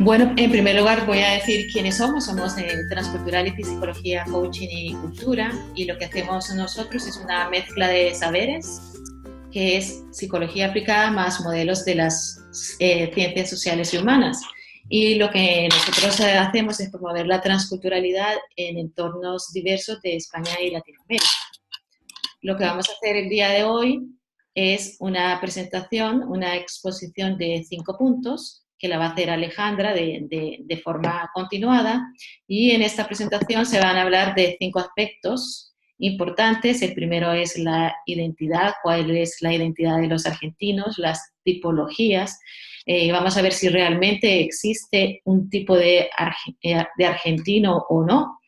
Bueno, en primer lugar voy a decir quiénes somos. Somos Transculturality, Psicología, Coaching y Cultura, y lo que hacemos nosotros es una mezcla de saberes, que es psicología aplicada más modelos de las ciencias sociales y humanas. Y lo que nosotros hacemos es promover la transculturalidad en entornos diversos de España y Latinoamérica. Lo que vamos a hacer el día de hoy es una presentación, una exposición de 5 puntos, que la va a hacer Alejandra de forma continuada, y en esta presentación se van a hablar de 5 aspectos importantes. El primero es la identidad, cuál es la identidad de los argentinos, las tipologías. Vamos a ver si realmente existe un tipo de argentino o no.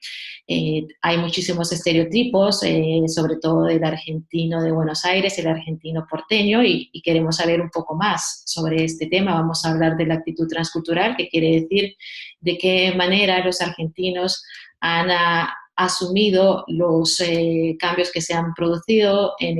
Hay muchísimos estereotipos, sobre todo del argentino de Buenos Aires, el argentino porteño, y queremos saber un poco más sobre este tema. Vamos a hablar de la actitud transcultural, que quiere decir de qué manera los argentinos han asumido los cambios que se han producido en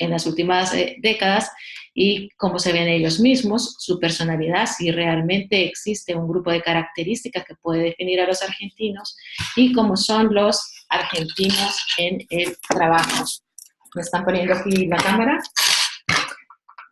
las últimas décadas, y cómo se ven ellos mismos, su personalidad, si realmente existe un grupo de características que puede definir a los argentinos, y cómo son los argentinos en el trabajo. ¿Me están poniendo aquí la cámara?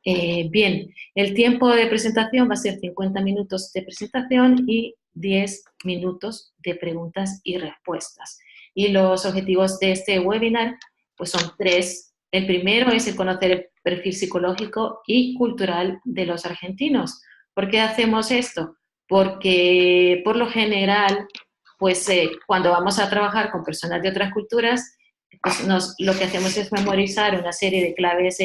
Bien, el tiempo de presentación va a ser 50 minutos de presentación y 10 minutos de preguntas y respuestas. Y los objetivos de este webinar pues son 3. El primero es el conocer el perfil psicológico y cultural de los argentinos. ¿Por qué hacemos esto? Porque por lo general, pues cuando vamos a trabajar con personas de otras culturas, pues lo que hacemos es memorizar una serie de claves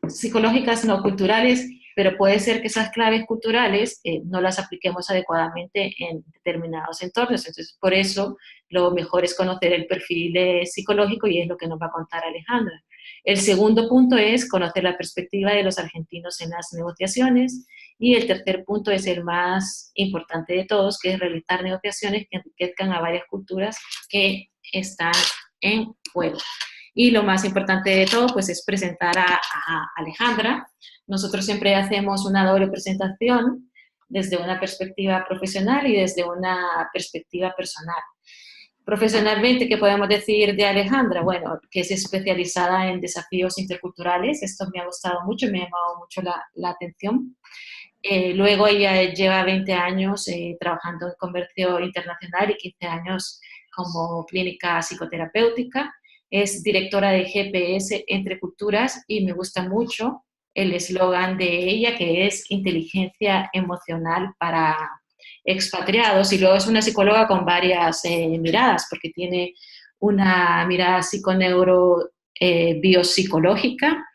psicológicas no culturales, pero puede ser que esas claves culturales no las apliquemos adecuadamente en determinados entornos. Entonces, por eso, lo mejor es conocer el perfil psicológico, y es lo que nos va a contar Alejandra. El segundo punto es conocer la perspectiva de los argentinos en las negociaciones, y el tercer punto es el más importante de todos, que es realizar negociaciones que enriquezcan a varias culturas que están en juego. Y lo más importante de todo, pues, es presentar a Alejandra. Nosotros siempre hacemos una doble presentación, desde una perspectiva profesional y desde una perspectiva personal. Profesionalmente, ¿qué podemos decir de Alejandra? Bueno, que es especializada en desafíos interculturales. Esto me ha gustado mucho, me ha llamado mucho la atención. Luego ella lleva 20 años trabajando en comercio internacional y 15 años como clínica psicoterapéutica. Es directora de GPS Entre Culturas, y me gusta mucho el eslogan de ella, que es inteligencia emocional para expatriados. Y luego es una psicóloga con varias miradas, porque tiene una mirada psiconeuro biopsicológica,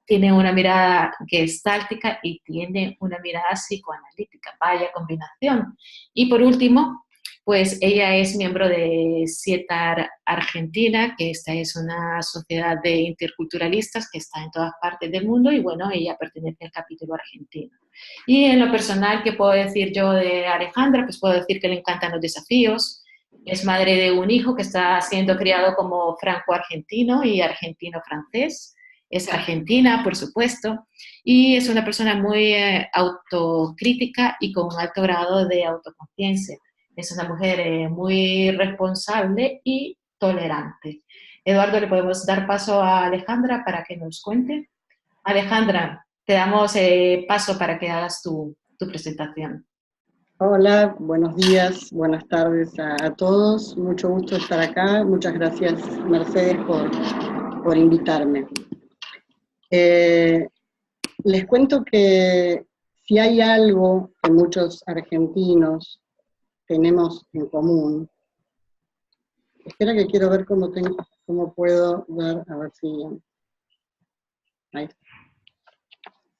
tiene una mirada gestáltica y tiene una mirada psicoanalítica. Vaya combinación. Y por último, pues ella es miembro de CIETAR Argentina, que esta es una sociedad de interculturalistas que está en todas partes del mundo, y bueno, ella pertenece al capítulo argentino. Y en lo personal, ¿qué puedo decir yo de Alejandra? Pues puedo decir que le encantan los desafíos. Es madre de un hijo que está siendo criado como franco-argentino y argentino-francés. Es argentina, por supuesto, y es una persona muy autocrítica y con un alto grado de autoconciencia. Es una mujer muy responsable y tolerante. Eduardo, ¿le podemos dar paso a Alejandra para que nos cuente? Alejandra, te damos paso para que hagas tu presentación. Hola, buenos días, buenas tardes a todos. Mucho gusto estar acá. Muchas gracias, Mercedes, por invitarme. Les cuento que si hay algo que muchos argentinos tenemos en común, espera que quiero ver cómo puedo dar, a ver si... Ahí está.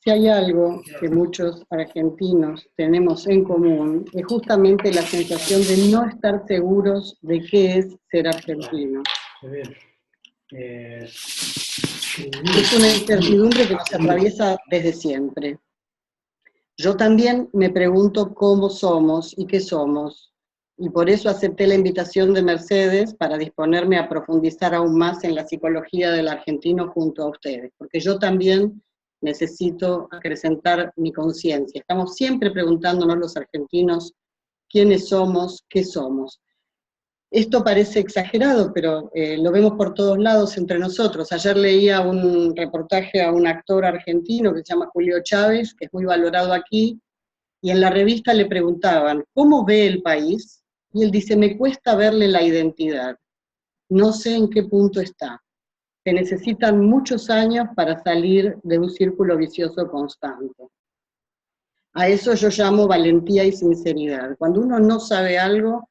Si hay algo que muchos argentinos tenemos en común, es justamente la sensación de no estar seguros de qué es ser argentino. Es una incertidumbre que nos atraviesa desde siempre. Yo también me pregunto cómo somos y qué somos, y por eso acepté la invitación de Mercedes para disponerme a profundizar aún más en la psicología del argentino junto a ustedes, porque yo también necesito acrecentar mi conciencia. Estamos siempre preguntándonos los argentinos quiénes somos, qué somos. Esto parece exagerado, pero lo vemos por todos lados entre nosotros. Ayer leía un reportaje a un actor argentino que se llama Julio Chávez, que es muy valorado aquí, y en la revista le preguntaban, ¿cómo ve el país? Y él dice, me cuesta verle la identidad, no sé en qué punto está. Se necesitan muchos años para salir de un círculo vicioso constante. A eso yo llamo valentía y sinceridad. Cuando uno no sabe algo,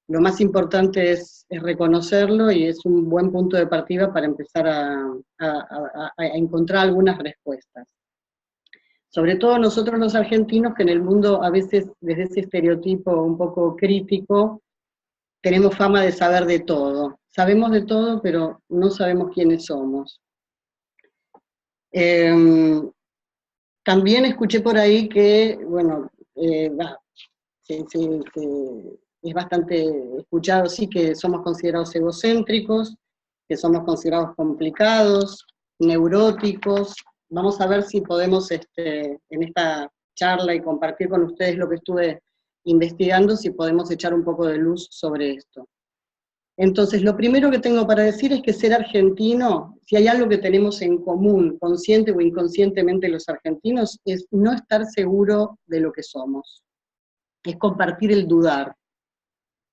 lo más importante es reconocerlo y es un buen punto de partida para empezar a encontrar algunas respuestas. Sobre todo nosotros los argentinos, que en el mundo a veces desde ese estereotipo un poco crítico, tenemos fama de saber de todo. Sabemos de todo, pero no sabemos quiénes somos. También escuché por ahí que, bueno, es bastante escuchado, sí, que somos considerados egocéntricos, que somos considerados complicados, neuróticos. Vamos a ver si podemos, en esta charla y compartir con ustedes lo que estuve investigando, si podemos echar un poco de luz sobre esto. Entonces, lo primero que tengo para decir es que ser argentino, si hay algo que tenemos en común, consciente o inconscientemente los argentinos, es no estar seguro de lo que somos. Es compartir el dudar.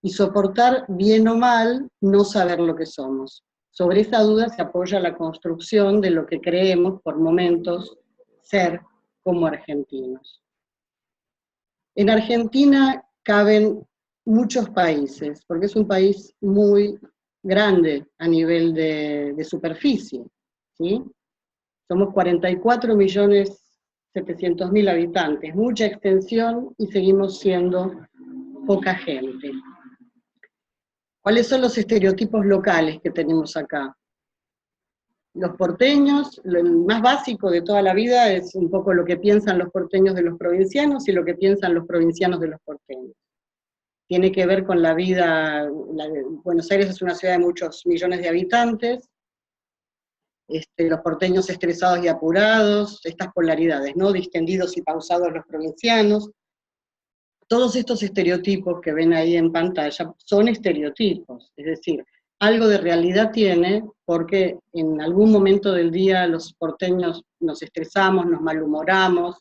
Y soportar, bien o mal, no saber lo que somos. Sobre esa duda se apoya la construcción de lo que creemos, por momentos, ser como argentinos. En Argentina caben muchos países, porque es un país muy grande a nivel de superficie, ¿sí? Somos 44.700.000 habitantes, mucha extensión y seguimos siendo poca gente. ¿Cuáles son los estereotipos locales que tenemos acá? Los porteños, el más básico de toda la vida es un poco lo que piensan los porteños de los provincianos y lo que piensan los provincianos de los porteños. Tiene que ver con la vida, Buenos Aires es una ciudad de muchos millones de habitantes, los porteños estresados y apurados, estas polaridades, ¿no? Distendidos y pausados los provincianos. Todos estos estereotipos que ven ahí en pantalla son estereotipos, es decir, algo de realidad tiene porque en algún momento del día los porteños nos estresamos, nos malhumoramos,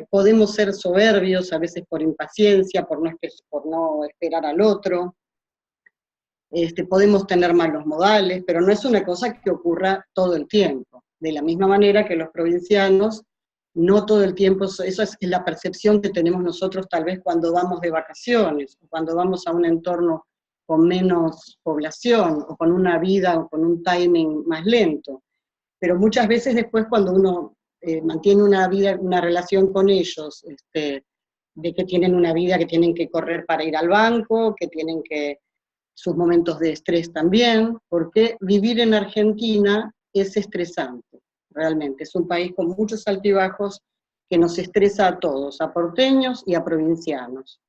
podemos ser soberbios, a veces por impaciencia, por no esperar al otro, podemos tener malos modales, pero no es una cosa que ocurra todo el tiempo. De la misma manera que los provincianos, no todo el tiempo, eso es la percepción que tenemos nosotros tal vez cuando vamos de vacaciones, o cuando vamos a un entorno con menos población, o con una vida, o con un timing más lento. Pero muchas veces después cuando uno mantiene una relación con ellos, de que tienen una vida que tienen que correr para ir al banco, que tienen sus momentos de estrés también, porque vivir en Argentina es estresante, realmente. Es un país con muchos altibajos que nos estresa a todos, a porteños y a provincianos.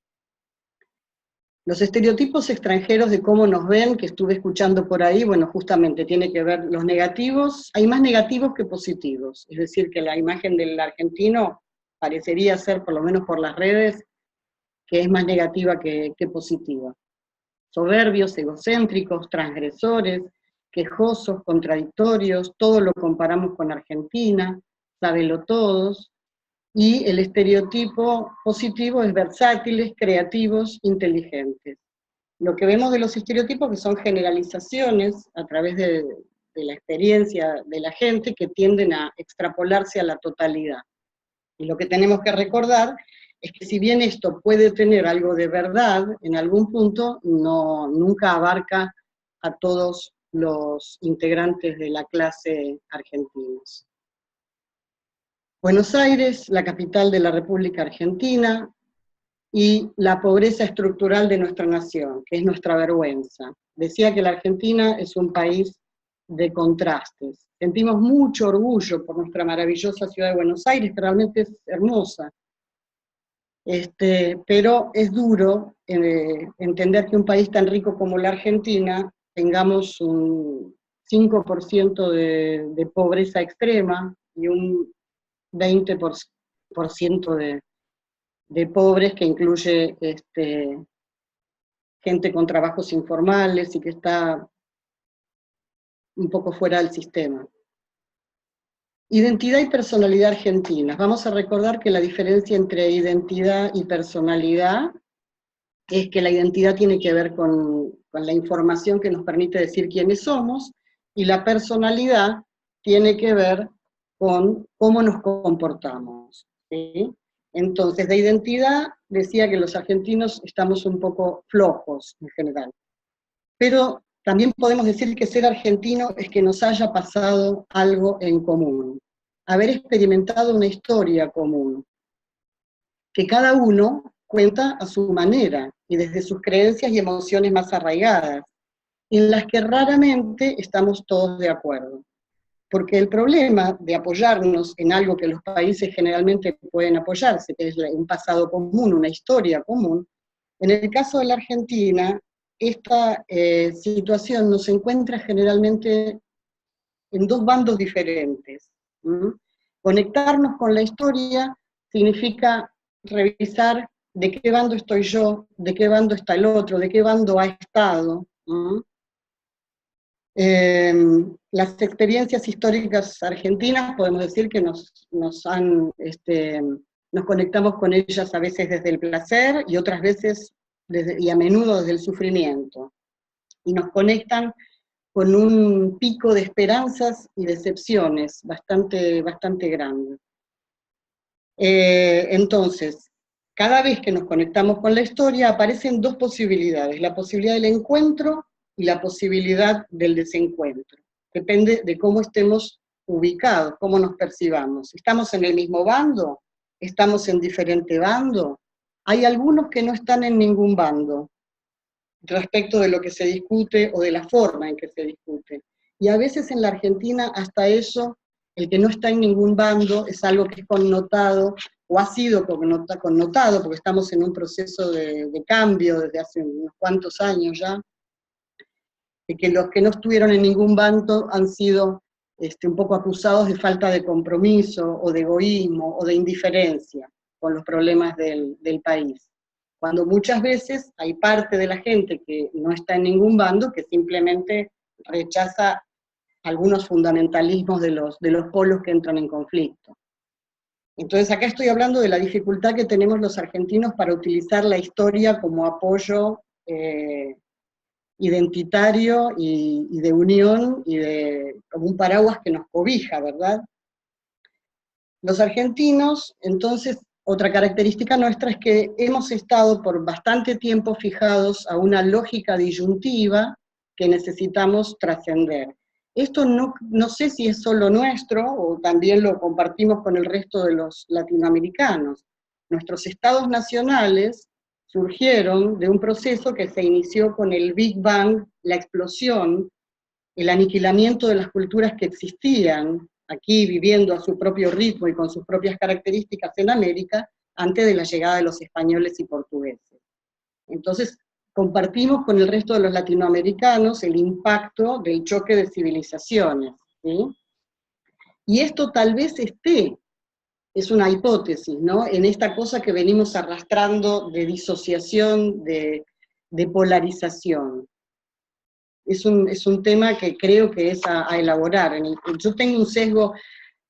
Los estereotipos extranjeros de cómo nos ven, que estuve escuchando por ahí, bueno, justamente tiene que ver los negativos, hay más negativos que positivos, es decir, que la imagen del argentino parecería ser, por lo menos por las redes, que es más negativa que positiva. Soberbios, egocéntricos, transgresores, quejosos, contradictorios, todo lo comparamos con Argentina, sábelo todos. Y el estereotipo positivo es versátiles, creativos, inteligentes. Lo que vemos de los estereotipos que son generalizaciones a través de la experiencia de la gente que tienden a extrapolarse a la totalidad. Y lo que tenemos que recordar es que si bien esto puede tener algo de verdad, en algún punto nunca abarca a todos los integrantes de la clase argentinos. Buenos Aires, la capital de la República Argentina, y la pobreza estructural de nuestra nación, que es nuestra vergüenza. Decía que la Argentina es un país de contrastes. Sentimos mucho orgullo por nuestra maravillosa ciudad de Buenos Aires, que realmente es hermosa. Pero es duro entender que un país tan rico como la Argentina tengamos un 5% de pobreza extrema, y un 20% de pobres, que incluye gente con trabajos informales y que está un poco fuera del sistema. Identidad y personalidad argentinas. Vamos a recordar que la diferencia entre identidad y personalidad es que la identidad tiene que ver con la información que nos permite decir quiénes somos, y la personalidad tiene que ver con cómo nos comportamos, ¿sí? Entonces, de identidad decía que los argentinos estamos un poco flojos en general, pero también podemos decir que ser argentino es que nos haya pasado algo en común, haber experimentado una historia común, que cada uno cuenta a su manera y desde sus creencias y emociones más arraigadas, en las que raramente estamos todos de acuerdo. Porque el problema de apoyarnos en algo que los países generalmente pueden apoyarse, que es un pasado común, una historia común, en el caso de la Argentina, esta situación nos encuentra generalmente en dos bandos diferentes. Conectarnos con la historia significa revisar de qué bando estoy yo, de qué bando está el otro, de qué bando ha estado. Las experiencias históricas argentinas podemos decir que nos conectamos con ellas a veces desde el placer y otras veces y a menudo desde el sufrimiento, y nos conectan con un pico de esperanzas y decepciones bastante grande. Entonces, cada vez que nos conectamos con la historia aparecen dos posibilidades, la posibilidad del encuentro y la posibilidad del desencuentro. Depende de cómo estemos ubicados, cómo nos percibamos. ¿Estamos en el mismo bando? ¿Estamos en diferente bando? Hay algunos que no están en ningún bando respecto de lo que se discute o de la forma en que se discute. Y a veces en la Argentina hasta eso, el que no está en ningún bando es algo que es connotado, o ha sido connotado, porque estamos en un proceso de cambio desde hace unos cuantos años ya, de que los que no estuvieron en ningún bando han sido un poco acusados de falta de compromiso, o de egoísmo, o de indiferencia con los problemas del país. Cuando muchas veces hay parte de la gente que no está en ningún bando que simplemente rechaza algunos fundamentalismos de los polos que entran en conflicto. Entonces acá estoy hablando de la dificultad que tenemos los argentinos para utilizar la historia como apoyo identitario y de unión, y como un paraguas que nos cobija, ¿verdad? Los argentinos, entonces, otra característica nuestra es que hemos estado por bastante tiempo fijados a una lógica disyuntiva que necesitamos trascender. Esto no sé si es solo nuestro, o también lo compartimos con el resto de los latinoamericanos. Nuestros estados nacionales surgieron de un proceso que se inició con el Big Bang, la explosión, el aniquilamiento de las culturas que existían aquí, viviendo a su propio ritmo y con sus propias características en América, antes de la llegada de los españoles y portugueses. Entonces, compartimos con el resto de los latinoamericanos el impacto del choque de civilizaciones, ¿sí? Y esto tal vez es una hipótesis, ¿no?, en esta cosa que venimos arrastrando de disociación, de polarización. Es un tema que creo que es a elaborar. Yo tengo un sesgo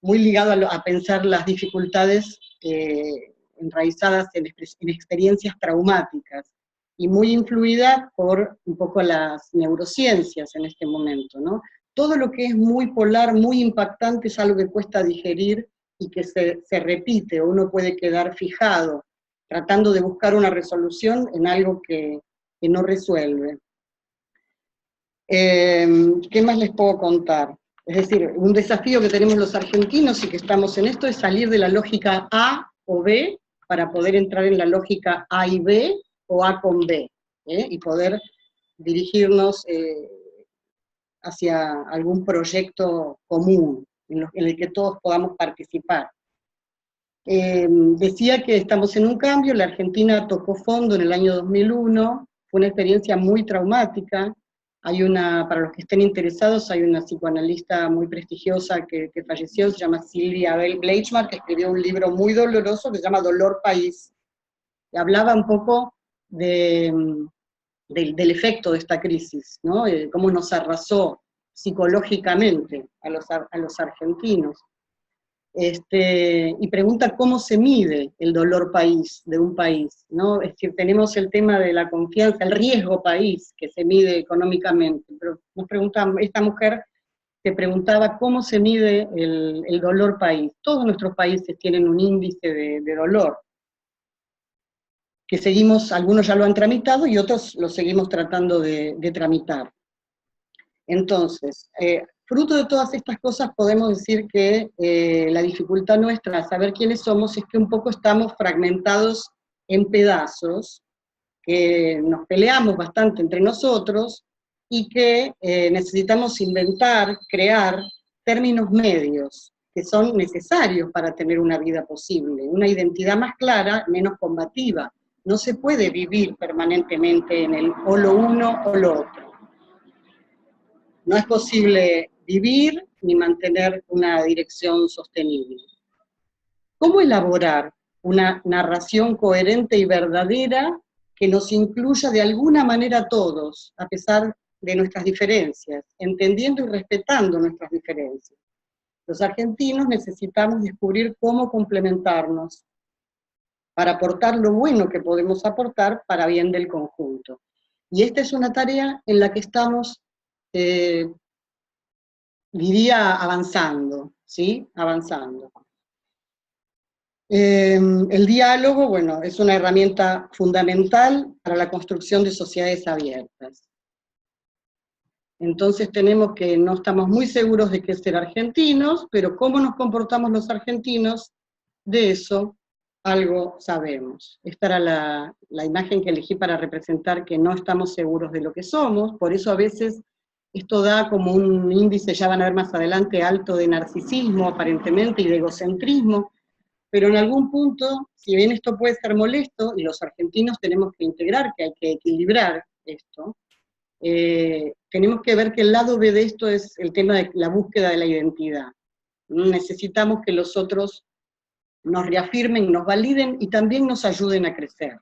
muy ligado a pensar las dificultades enraizadas en experiencias traumáticas, y muy influida por un poco las neurociencias en este momento, ¿no? Todo lo que es muy polar, muy impactante, es algo que cuesta digerir y que se repite, o uno puede quedar fijado, tratando de buscar una resolución en algo que no resuelve. ¿Qué más les puedo contar? Es decir, un desafío que tenemos los argentinos y que estamos en esto es salir de la lógica A o B para poder entrar en la lógica A y B, o A con B, y poder dirigirnos hacia algún proyecto común en el que todos podamos participar. Decía que estamos en un cambio. La Argentina tocó fondo en el año 2001, fue una experiencia muy traumática. Hay una, para los que estén interesados, hay una psicoanalista muy prestigiosa que falleció, se llama Silvia Bleichmar, que escribió un libro muy doloroso que se llama Dolor País. Y hablaba un poco del efecto de esta crisis, ¿no? Cómo nos arrasó psicológicamente a los argentinos. Y pregunta cómo se mide el dolor país de un país, ¿no? Es decir, tenemos el tema de la confianza, el riesgo país, que se mide económicamente, pero nos preguntamos, esta mujer te preguntaba cómo se mide el dolor país. Todos nuestros países tienen un índice de dolor, que seguimos, algunos ya lo han tramitado y otros lo seguimos tratando de tramitar. Entonces, fruto de todas estas cosas podemos decir que la dificultad nuestra a saber quiénes somos es que un poco estamos fragmentados en pedazos, que nos peleamos bastante entre nosotros y que necesitamos inventar, crear términos medios que son necesarios para tener una vida posible, una identidad más clara, menos combativa. No se puede vivir permanentemente en el o lo uno o lo otro. No es posible vivir ni mantener una dirección sostenible. ¿Cómo elaborar una narración coherente y verdadera que nos incluya de alguna manera a todos, a pesar de nuestras diferencias, entendiendo y respetando nuestras diferencias? Los argentinos necesitamos descubrir cómo complementarnos para aportar lo bueno que podemos aportar para bien del conjunto. Y esta es una tarea en la que estamos, diría, avanzando, ¿sí? Avanzando. El diálogo, bueno, es una herramienta fundamental para la construcción de sociedades abiertas. Entonces tenemos que, no estamos muy seguros de qué es ser argentinos, pero cómo nos comportamos los argentinos, de eso algo sabemos. Esta era la imagen que elegí para representar que no estamos seguros de lo que somos, por eso a veces esto da como un índice, ya van a ver más adelante, alto de narcisismo aparentemente y de egocentrismo, pero en algún punto, si bien esto puede ser molesto, y los argentinos tenemos que integrar, que hay que equilibrar esto, tenemos que ver que el lado B de esto es el tema de la búsqueda de la identidad. Necesitamos que los otros nos reafirmen, nos validen y también nos ayuden a crecer.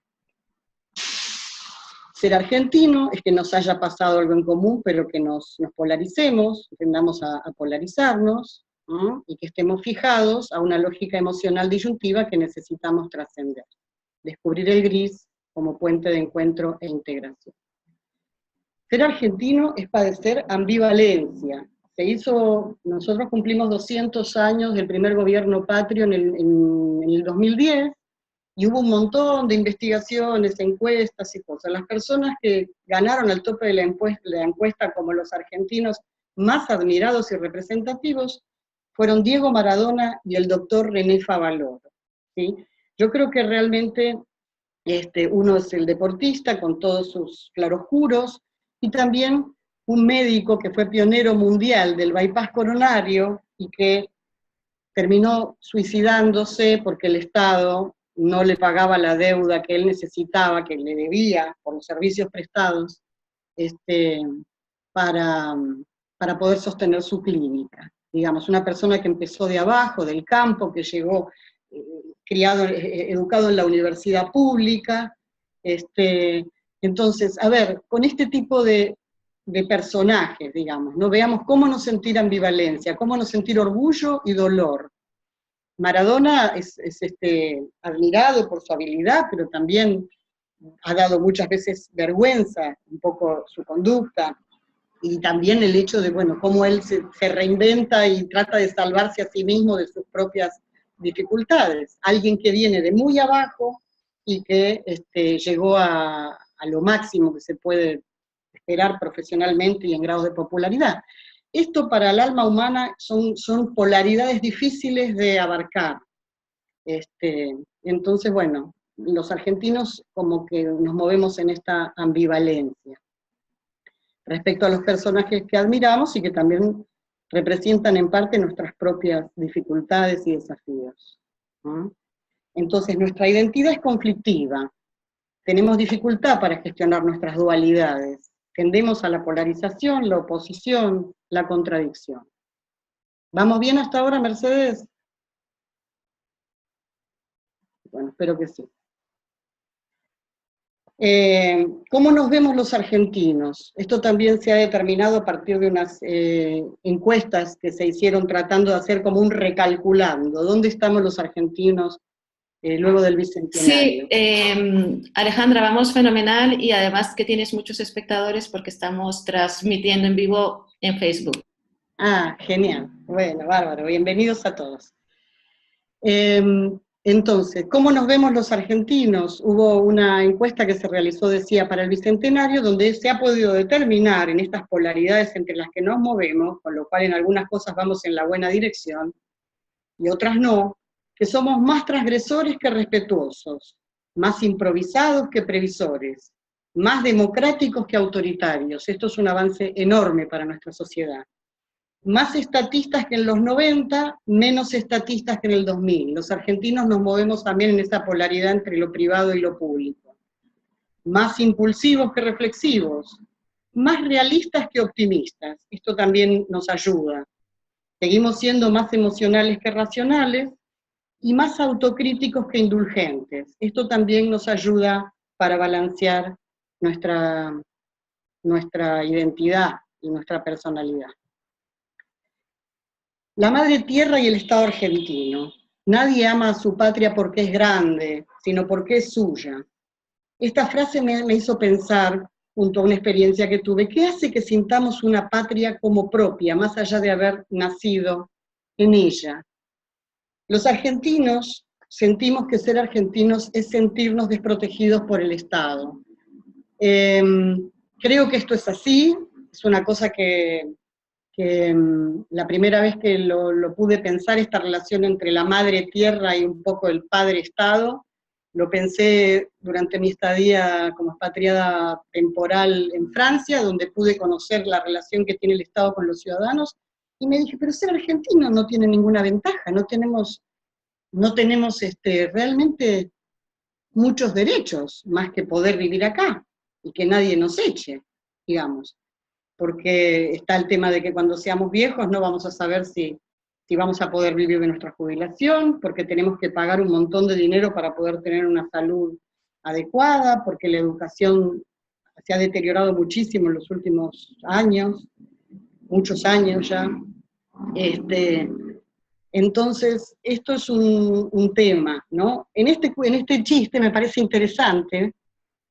Ser argentino es que nos haya pasado algo en común, pero que nos polaricemos, tendamos a polarizarnos, ¿no? Y que estemos fijados a una lógica emocional disyuntiva que necesitamos trascender. Descubrir el gris como puente de encuentro e integración. Ser argentino es padecer ambivalencia. Nosotros cumplimos 200 años del primer gobierno patrio en el 2010, y hubo un montón de investigaciones, encuestas y cosas. Las personas que ganaron al tope de la encuesta como los argentinos más admirados y representativos fueron Diego Maradona y el doctor René Favaloro, ¿sí? Yo creo que realmente uno es el deportista con todos sus claroscuros, y también un médico que fue pionero mundial del bypass coronario y que terminó suicidándose porque el Estado no le pagaba la deuda que él necesitaba, que le debía por los servicios prestados, para poder sostener su clínica. Digamos, una persona que empezó de abajo, del campo, que llegó educado en la universidad pública. Entonces, a ver, con este tipo de personajes, digamos, ¿no? Veamos cómo no sentir ambivalencia, cómo no sentir orgullo y dolor. Maradona es admirado por su habilidad, pero también ha dado muchas veces vergüenza un poco su conducta, y también el hecho de, bueno, cómo él se reinventa y trata de salvarse a sí mismo de sus propias dificultades. Alguien que viene de muy abajo y que llegó a lo máximo que se puede esperar profesionalmente y en grados de popularidad. Esto para el alma humana son polaridades difíciles de abarcar. Entonces, bueno, los argentinos como que nos movemos en esta ambivalencia respecto a los personajes que admiramos y que también representan en parte nuestras propias dificultades y desafíos, ¿no? Entonces, nuestra identidad es conflictiva. Tenemos dificultad para gestionar nuestras dualidades. Tendemos a la polarización, la oposición, la contradicción. ¿Vamos bien hasta ahora, Mercedes? Bueno, espero que sí. ¿Cómo nos vemos los argentinos? Esto también se ha determinado a partir de unas encuestas que se hicieron tratando de hacer como un recalculando. ¿Dónde estamos los argentinos luego del Bicentenario? Sí, Alejandra, vamos fenomenal y además que tienes muchos espectadores porque estamos transmitiendo en vivo en Facebook. Ah, genial. Bueno, bárbaro. Bienvenidos a todos. Entonces, ¿cómo nos vemos los argentinos? Hubo una encuesta que se realizó, decía, para el Bicentenario, donde se ha podido determinar en estas polaridades entre las que nos movemos, con lo cual en algunas cosas vamos en la buena dirección, y otras no, que somos más transgresores que respetuosos, más improvisados que previsores, más democráticos que autoritarios. Esto es un avance enorme para nuestra sociedad. Más estatistas que en los 90, menos estatistas que en el 2000. Los argentinos nos movemos también en esa polaridad entre lo privado y lo público. Más impulsivos que reflexivos, más realistas que optimistas. Esto también nos ayuda. Seguimos siendo más emocionales que racionales y más autocríticos que indulgentes. Esto también nos ayuda para balancear nuestra identidad y nuestra personalidad. La madre tierra y el Estado argentino. Nadie ama a su patria porque es grande, sino porque es suya. Esta frase me hizo pensar, junto a una experiencia que tuve, ¿qué hace que sintamos una patria como propia, más allá de haber nacido en ella? Los argentinos sentimos que ser argentinos es sentirnos desprotegidos por el Estado. Creo que esto es así, es una cosa que la primera vez que lo pude pensar, esta relación entre la madre tierra y un poco el padre Estado, lo pensé durante mi estadía como expatriada temporal en Francia, donde pude conocer la relación que tiene el Estado con los ciudadanos, y me dije, pero ser argentino no tiene ninguna ventaja, no tenemos realmente muchos derechos, más que poder vivir acá, y que nadie nos eche, digamos. Porque está el tema de que cuando seamos viejos no vamos a saber si vamos a poder vivir de nuestra jubilación, porque tenemos que pagar un montón de dinero para poder tener una salud adecuada, porque la educación se ha deteriorado muchísimo en los últimos años, muchos años ya. Entonces, esto es un tema, ¿no? En este chiste me parece interesante,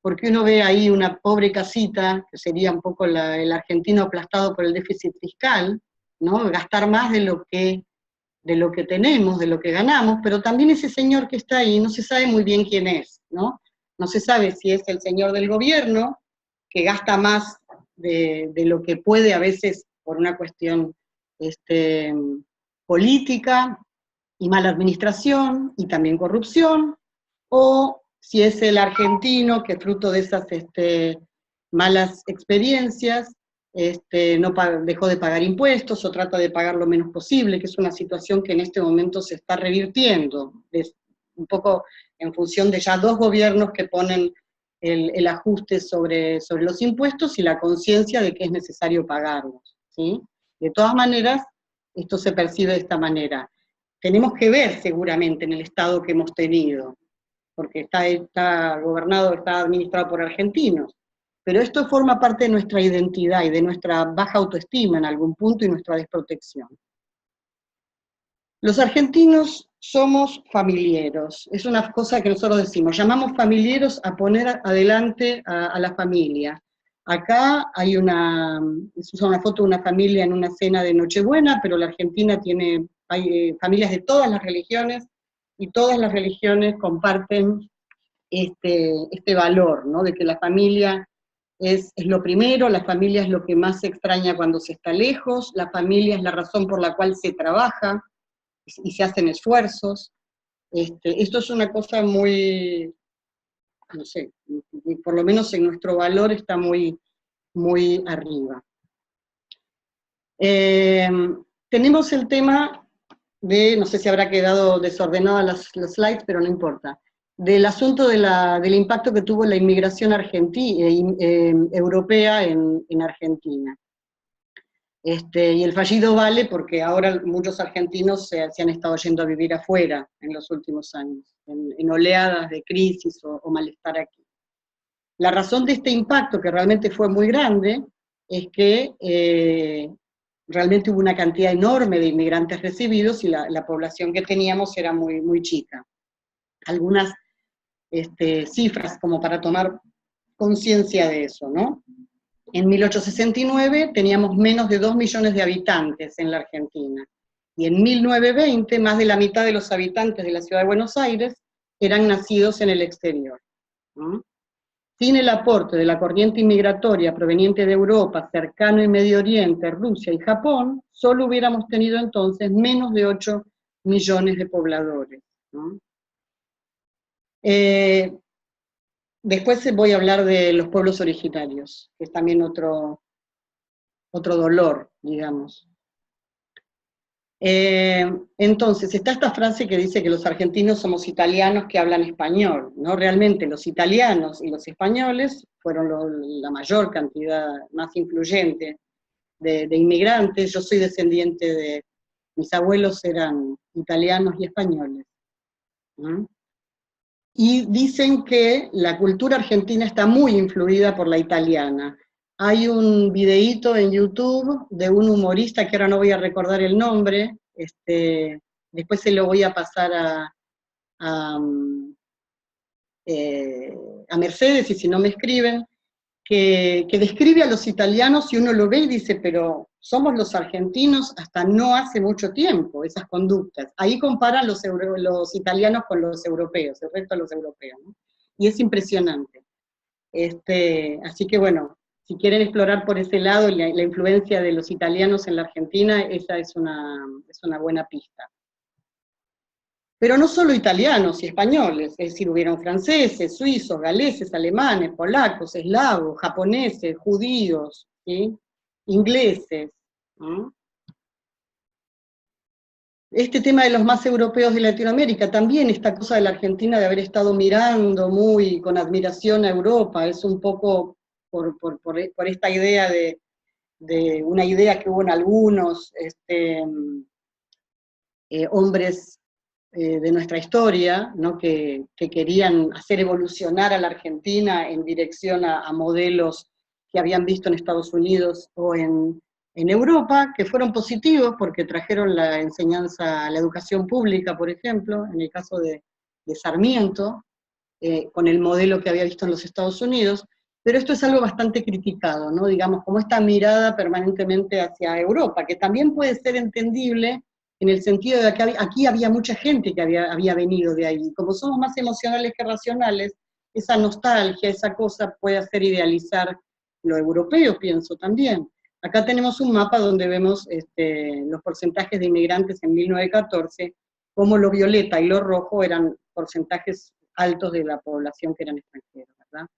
porque uno ve ahí una pobre casita, que sería un poco el argentino aplastado por el déficit fiscal, ¿no? Gastar más de lo que tenemos, de lo que ganamos, pero también ese señor que está ahí no se sabe muy bien quién es, ¿no? No se sabe si es el señor del gobierno, que gasta más de lo que puede a veces por una cuestión política y mala administración y también corrupción, o si es el argentino que fruto de esas malas experiencias dejó de pagar impuestos o trata de pagar lo menos posible, que es una situación que en este momento se está revirtiendo, es un poco en función de ya dos gobiernos que ponen el ajuste sobre los impuestos y la conciencia de que es necesario pagarlos, ¿sí? De todas maneras, esto se percibe de esta manera. Tenemos que ver seguramente en el Estado que hemos tenido, porque está gobernado, está administrado por argentinos, pero esto forma parte de nuestra identidad y de nuestra baja autoestima en algún punto y nuestra desprotección. Los argentinos somos familieros, es una cosa que nosotros decimos, llamamos familieros a poner adelante a la familia. Acá hay es una foto de una familia en una cena de Nochebuena, pero la Argentina hay familias de todas las religiones, y todas las religiones comparten este valor, ¿no? De que la familia es lo primero, la familia es lo que más se extraña cuando se está lejos, la familia es la razón por la cual se trabaja y se hacen esfuerzos. Esto es una cosa muy, no sé, por lo menos en nuestro valor está muy, muy arriba. Tenemos el tema de, no sé si habrá quedado desordenada las slides, pero no importa, del asunto del impacto que tuvo la inmigración europea en Argentina. Y el fallido vale porque ahora muchos argentinos se han estado yendo a vivir afuera en los últimos años, en oleadas de crisis o malestar aquí. La razón de este impacto, que realmente fue muy grande, es que realmente hubo una cantidad enorme de inmigrantes recibidos y la población que teníamos era muy, muy chica. Algunas cifras como para tomar conciencia de eso, ¿no? En 1869 teníamos menos de 2 millones de habitantes en la Argentina, y en 1920 más de la mitad de los habitantes de la ciudad de Buenos Aires eran nacidos en el exterior, ¿no? Sin el aporte de la corriente inmigratoria proveniente de Europa, cercano y Medio Oriente, Rusia y Japón, solo hubiéramos tenido entonces menos de 8 millones de pobladores, ¿no? Después voy a hablar de los pueblos originarios, que es también otro dolor, digamos. Entonces, está esta frase que dice que los argentinos somos italianos que hablan español, ¿no? Realmente los italianos y los españoles fueron la mayor cantidad, más influyente de inmigrantes. Yo soy descendiente mis abuelos eran italianos y españoles, ¿no? Y dicen que la cultura argentina está muy influida por la italiana. Hay un videíto en YouTube de un humorista, que ahora no voy a recordar el nombre, después se lo voy a pasar a Mercedes, y si no me escriben, que describe a los italianos, y uno lo ve y dice, pero somos los argentinos hasta no hace mucho tiempo, esas conductas. Ahí comparan los italianos con los europeos, el resto de los europeos, ¿no? Y es impresionante. Así que bueno, si quieren explorar por ese lado la influencia de los italianos en la Argentina, esa es una buena pista. Pero no solo italianos y españoles, es decir, hubieron franceses, suizos, galeses, alemanes, polacos, eslavos, japoneses, judíos, ¿sí? Ingleses, ¿no? Este tema de los más europeos de Latinoamérica, también esta cosa de la Argentina de haber estado mirando muy con admiración a Europa, es un poco por esta idea de una idea que hubo en algunos hombres de nuestra historia, ¿no? que querían hacer evolucionar a la Argentina en dirección a modelos que habían visto en Estados Unidos o en Europa, que fueron positivos porque trajeron la enseñanza, la educación pública, por ejemplo, en el caso de Sarmiento, con el modelo que había visto en los Estados Unidos, pero esto es algo bastante criticado, ¿no? Digamos, como esta mirada permanentemente hacia Europa, que también puede ser entendible en el sentido de que aquí había mucha gente que había venido de ahí. Como somos más emocionales que racionales, esa nostalgia, esa cosa puede hacer idealizar lo europeo, pienso también. Acá tenemos un mapa donde vemos los porcentajes de inmigrantes en 1914, como lo violeta y lo rojo eran porcentajes altos de la población que eran extranjeros, ¿verdad?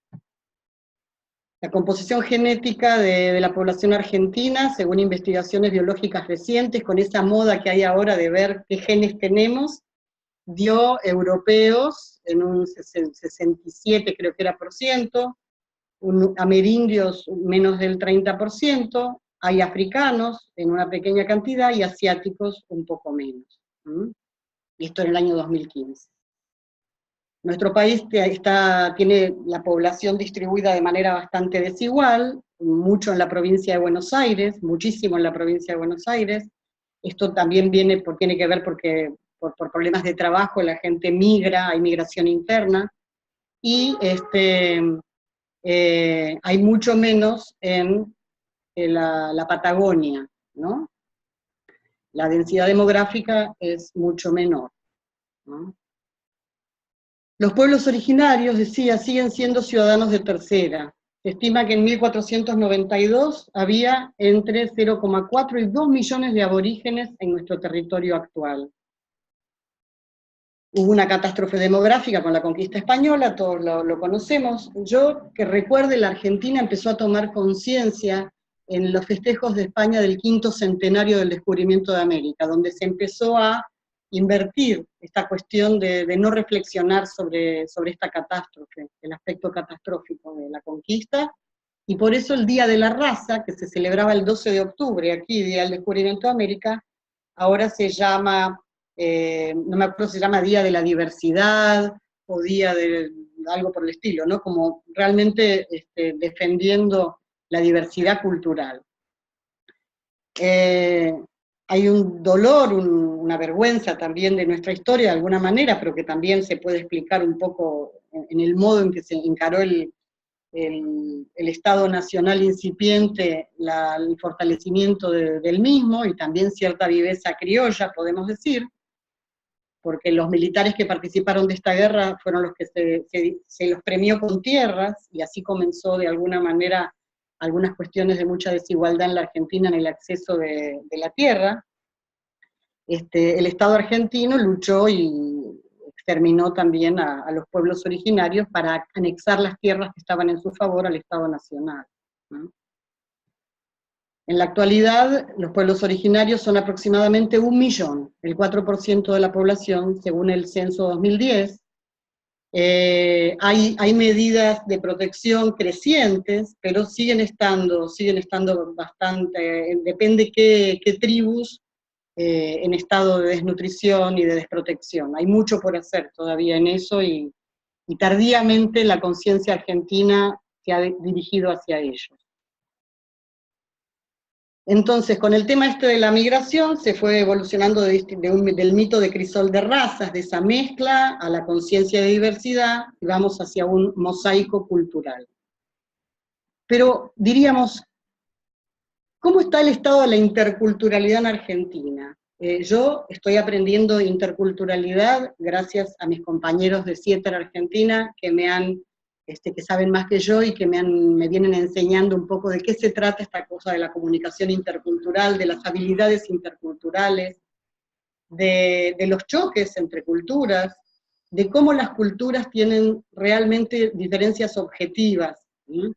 La composición genética de la población argentina, según investigaciones biológicas recientes, con esa moda que hay ahora de ver qué genes tenemos, dio europeos en un 67, creo que era por ciento, amerindios menos del 30%, hay africanos en una pequeña cantidad y asiáticos un poco menos. Y esto en el año 2015. Nuestro país tiene la población distribuida de manera bastante desigual, mucho en la provincia de Buenos Aires, muchísimo en la provincia de Buenos Aires. Esto también tiene que ver porque por problemas de trabajo la gente migra, hay migración interna, y hay mucho menos en la Patagonia, ¿no? La densidad demográfica es mucho menor, ¿no? Los pueblos originarios, decía, siguen siendo ciudadanos de tercera. Se estima que en 1492 había entre 0,4 y 2 millones de aborígenes en nuestro territorio actual. Hubo una catástrofe demográfica con la conquista española, todos lo conocemos. Yo, que recuerde, la Argentina empezó a tomar conciencia en los festejos de España del 5º centenario del descubrimiento de América, donde se empezó a invertir esta cuestión de no reflexionar sobre esta catástrofe, el aspecto catastrófico de la conquista, y por eso el Día de la Raza, que se celebraba el 12 de octubre, aquí, Día del Descubrimiento de América, ahora se llama, no me acuerdo si se llama Día de la Diversidad, o Día de algo por el estilo, ¿no? Como realmente defendiendo la diversidad cultural. Hay un dolor, una vergüenza también de nuestra historia de alguna manera, pero que también se puede explicar un poco en el modo en que se encaró el Estado Nacional incipiente, el fortalecimiento del mismo, y también cierta viveza criolla, podemos decir, porque los militares que participaron de esta guerra fueron los que se los premió con tierras, y así comenzó de alguna manera algunas cuestiones de mucha desigualdad en la Argentina en el acceso de la tierra. El Estado argentino luchó y exterminó también a los pueblos originarios para anexar las tierras que estaban en su favor al Estado Nacional, ¿no? En la actualidad, los pueblos originarios son aproximadamente 1 millón, el 4% de la población, según el censo 2010. Hay medidas de protección crecientes, pero siguen estando bastante, depende qué tribus, en estado de desnutrición y de desprotección. Hay mucho por hacer todavía en eso, y tardíamente la conciencia argentina se ha dirigido hacia ellos. Entonces, con el tema de la migración, se fue evolucionando del mito de crisol de razas, de esa mezcla, a la conciencia de diversidad, y vamos hacia un mosaico cultural. Pero diríamos, ¿cómo está el estado de la interculturalidad en Argentina? Yo estoy aprendiendo interculturalidad gracias a mis compañeros de Cieter Argentina, que saben más que yo y que me vienen enseñando un poco de qué se trata esta cosa de la comunicación intercultural, de las habilidades interculturales, de los choques entre culturas, de cómo las culturas tienen realmente diferencias objetivas, ¿sí?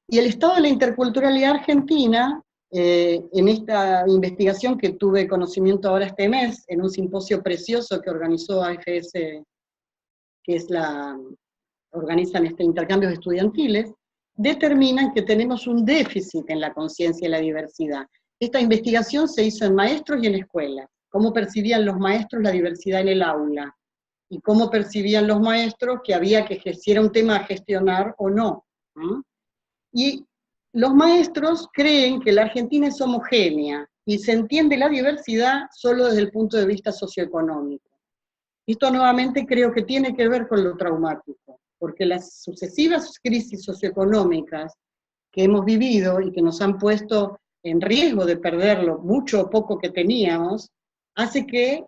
Y el estado de la interculturalidad argentina, en esta investigación que tuve conocimiento ahora este mes, en un simposio precioso que organizó AFS, que organizan intercambios estudiantiles, determinan que tenemos un déficit en la conciencia y la diversidad. Esta investigación se hizo en maestros y en escuelas. Cómo percibían los maestros la diversidad en el aula, y cómo percibían los maestros si era un tema a gestionar o no. Y los maestros creen que la Argentina es homogénea, y se entiende la diversidad solo desde el punto de vista socioeconómico. Esto nuevamente creo que tiene que ver con lo traumático, porque las sucesivas crisis socioeconómicas que hemos vivido y que nos han puesto en riesgo de perder lo mucho o poco que teníamos, hace que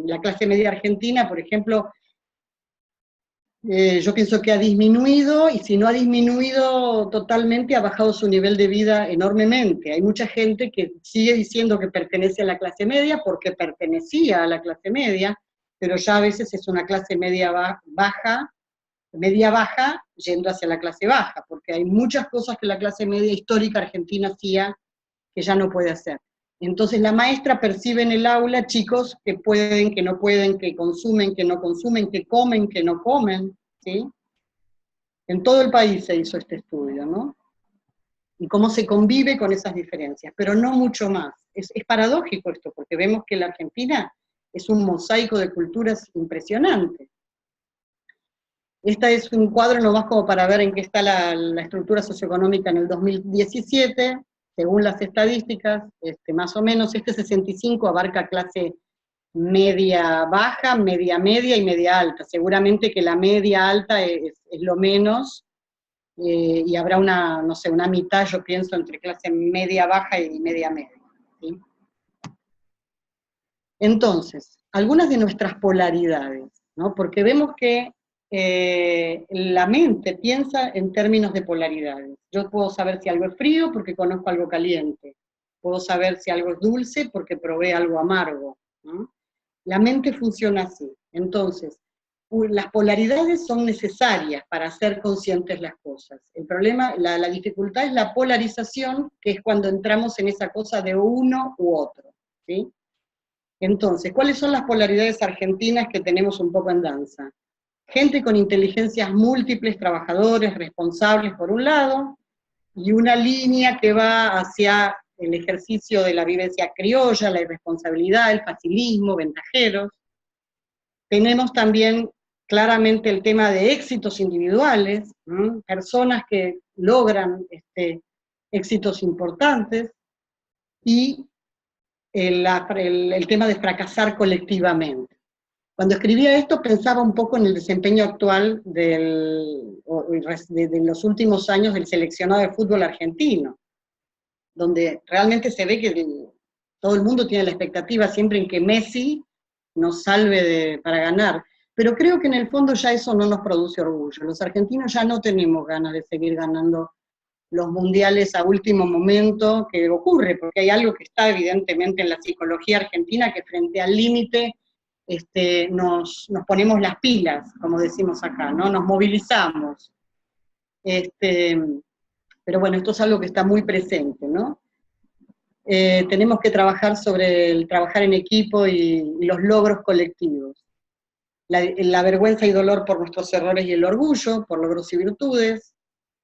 la clase media argentina, por ejemplo, yo pienso que ha disminuido, y si no ha disminuido totalmente, ha bajado su nivel de vida enormemente. Hay mucha gente que sigue diciendo que pertenece a la clase media porque pertenecía a la clase media, pero ya a veces es una clase media baja, yendo hacia la clase baja, porque hay muchas cosas que la clase media histórica argentina hacía que ya no puede hacer. Entonces la maestra percibe en el aula chicos que pueden, que no pueden, que consumen, que no consumen, que comen, que no comen, ¿sí? En todo el país se hizo este estudio, ¿no? Y cómo se convive con esas diferencias, pero no mucho más. Es paradójico esto, porque vemos que la Argentina es un mosaico de culturas impresionante. Este es un cuadro nomás como para ver en qué está la estructura socioeconómica en el 2017, según las estadísticas, más o menos, 65 abarca clase media baja, media y media alta. Seguramente que la media alta es lo menos, y habrá una mitad, yo pienso, entre clase media baja y media, ¿sí? Entonces, algunas de nuestras polaridades, ¿no? Porque vemos que la mente piensa en términos de polaridades. Yo puedo saber si algo es frío porque conozco algo caliente. Puedo saber si algo es dulce porque probé algo amargo, ¿no? La mente funciona así. Entonces, las polaridades son necesarias para hacer conscientes las cosas. El problema, la dificultad es la polarización, que es cuando entramos en esa cosa de uno u otro, ¿sí? Entonces, ¿cuáles son las polaridades argentinas que tenemos un poco en danza? Gente con inteligencias múltiples, trabajadores, responsables por un lado, y una línea que va hacia el ejercicio de la vivencia criolla, la irresponsabilidad, el facilismo, ventajeros. Tenemos también claramente el tema de éxitos individuales, personas que logran éxitos importantes, y el tema de fracasar colectivamente. Cuando escribía esto pensaba un poco en el desempeño actual de los últimos años del seleccionado de fútbol argentino, donde realmente se ve que todo el mundo tiene la expectativa siempre en que Messi nos salve para ganar, pero creo que en el fondo ya eso no nos produce orgullo. Los argentinos ya no tenemos ganas de seguir ganando los mundiales a último momento, que ocurre, porque hay algo que está evidentemente en la psicología argentina, que frente al límite nos ponemos las pilas, como decimos acá, ¿no? Nos movilizamos. Pero bueno, esto es algo que está muy presente, ¿no? Tenemos que trabajar sobre el trabajar en equipo y los logros colectivos. La vergüenza y dolor por nuestros errores y el orgullo, por logros y virtudes.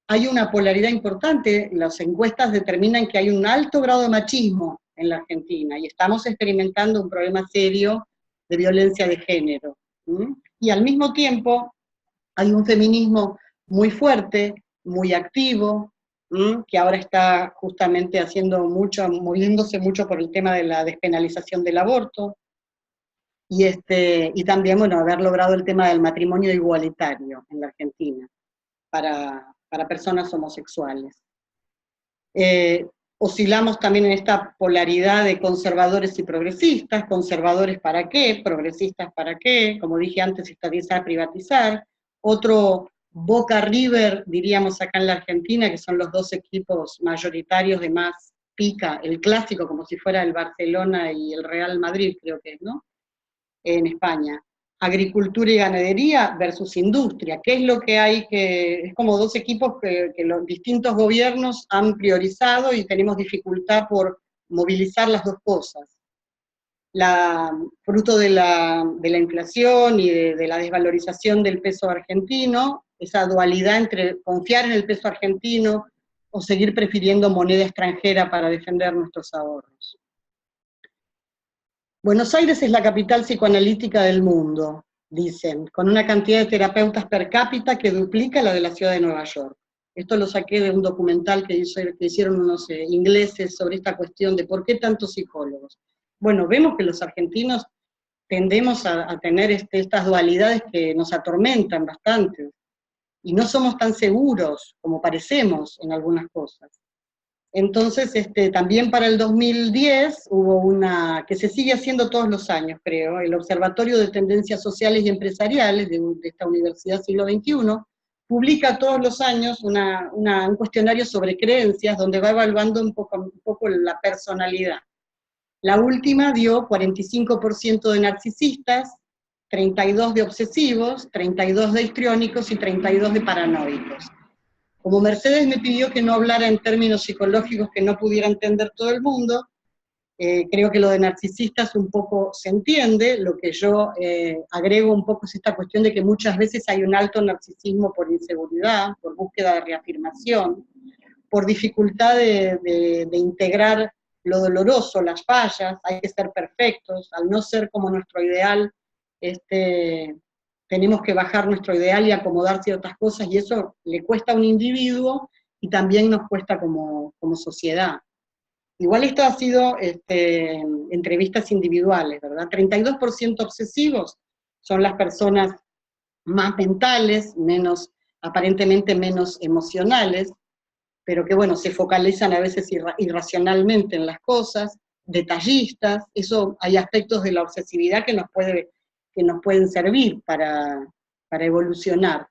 Hay una polaridad importante, las encuestas determinan que hay un alto grado de machismo en la Argentina, y estamos experimentando un problema serio de violencia de género. Y al mismo tiempo hay un feminismo muy fuerte, muy activo, que ahora está justamente moviéndose mucho por el tema de la despenalización del aborto, y también, bueno, haber logrado el tema del matrimonio igualitario en la Argentina, para personas homosexuales. Oscilamos también en esta polaridad de conservadores y progresistas. ¿Conservadores para qué? ¿Progresistas para qué? Como dije antes, estatizar, privatizar. Otro Boca River, diríamos acá en la Argentina, que son los dos equipos mayoritarios de más pica, el clásico, como si fuera el Barcelona y el Real Madrid, creo que es, ¿no? En España. Agricultura y ganadería versus industria, ¿qué es lo que hay es como dos equipos que los distintos gobiernos han priorizado y tenemos dificultad por movilizar las dos cosas. Fruto de la inflación y de la desvalorización del peso argentino, esa dualidad entre confiar en el peso argentino o seguir prefiriendo moneda extranjera para defender nuestros ahorros. Buenos Aires es la capital psicoanalítica del mundo, dicen, con una cantidad de terapeutas per cápita que duplica la de la ciudad de Nueva York. Esto lo saqué de un documental que hicieron unos ingleses sobre esta cuestión de por qué tantos psicólogos. Bueno, vemos que los argentinos tendemos a tener estas dualidades que nos atormentan bastante, y no somos tan seguros como parecemos en algunas cosas. Entonces, también para el 2010 hubo que se sigue haciendo todos los años, creo, el Observatorio de Tendencias Sociales y Empresariales de esta Universidad Siglo XXI, publica todos los años un cuestionario sobre creencias, donde va evaluando un poco la personalidad. La última dio 45% de narcisistas, 32% de obsesivos, 32% de histriónicos y 32% de paranoicos. Como Mercedes me pidió que no hablara en términos psicológicos que no pudiera entender todo el mundo, creo que lo de narcisistas un poco se entiende. Lo que yo agrego un poco es esta cuestión de que muchas veces hay un alto narcisismo por inseguridad, por búsqueda de reafirmación, por dificultad de integrar lo doloroso, las fallas, hay que ser perfectos, al no ser como nuestro ideal, tenemos que bajar nuestro ideal y acomodar ciertas cosas, y eso le cuesta a un individuo y también nos cuesta como sociedad. Igual esto ha sido entrevistas individuales, ¿verdad? 32% obsesivos son las personas más mentales, aparentemente menos emocionales, pero que bueno, se focalizan a veces irracionalmente en las cosas, detallistas. Eso, hay aspectos de la obsesividad que nos pueden servir para evolucionar.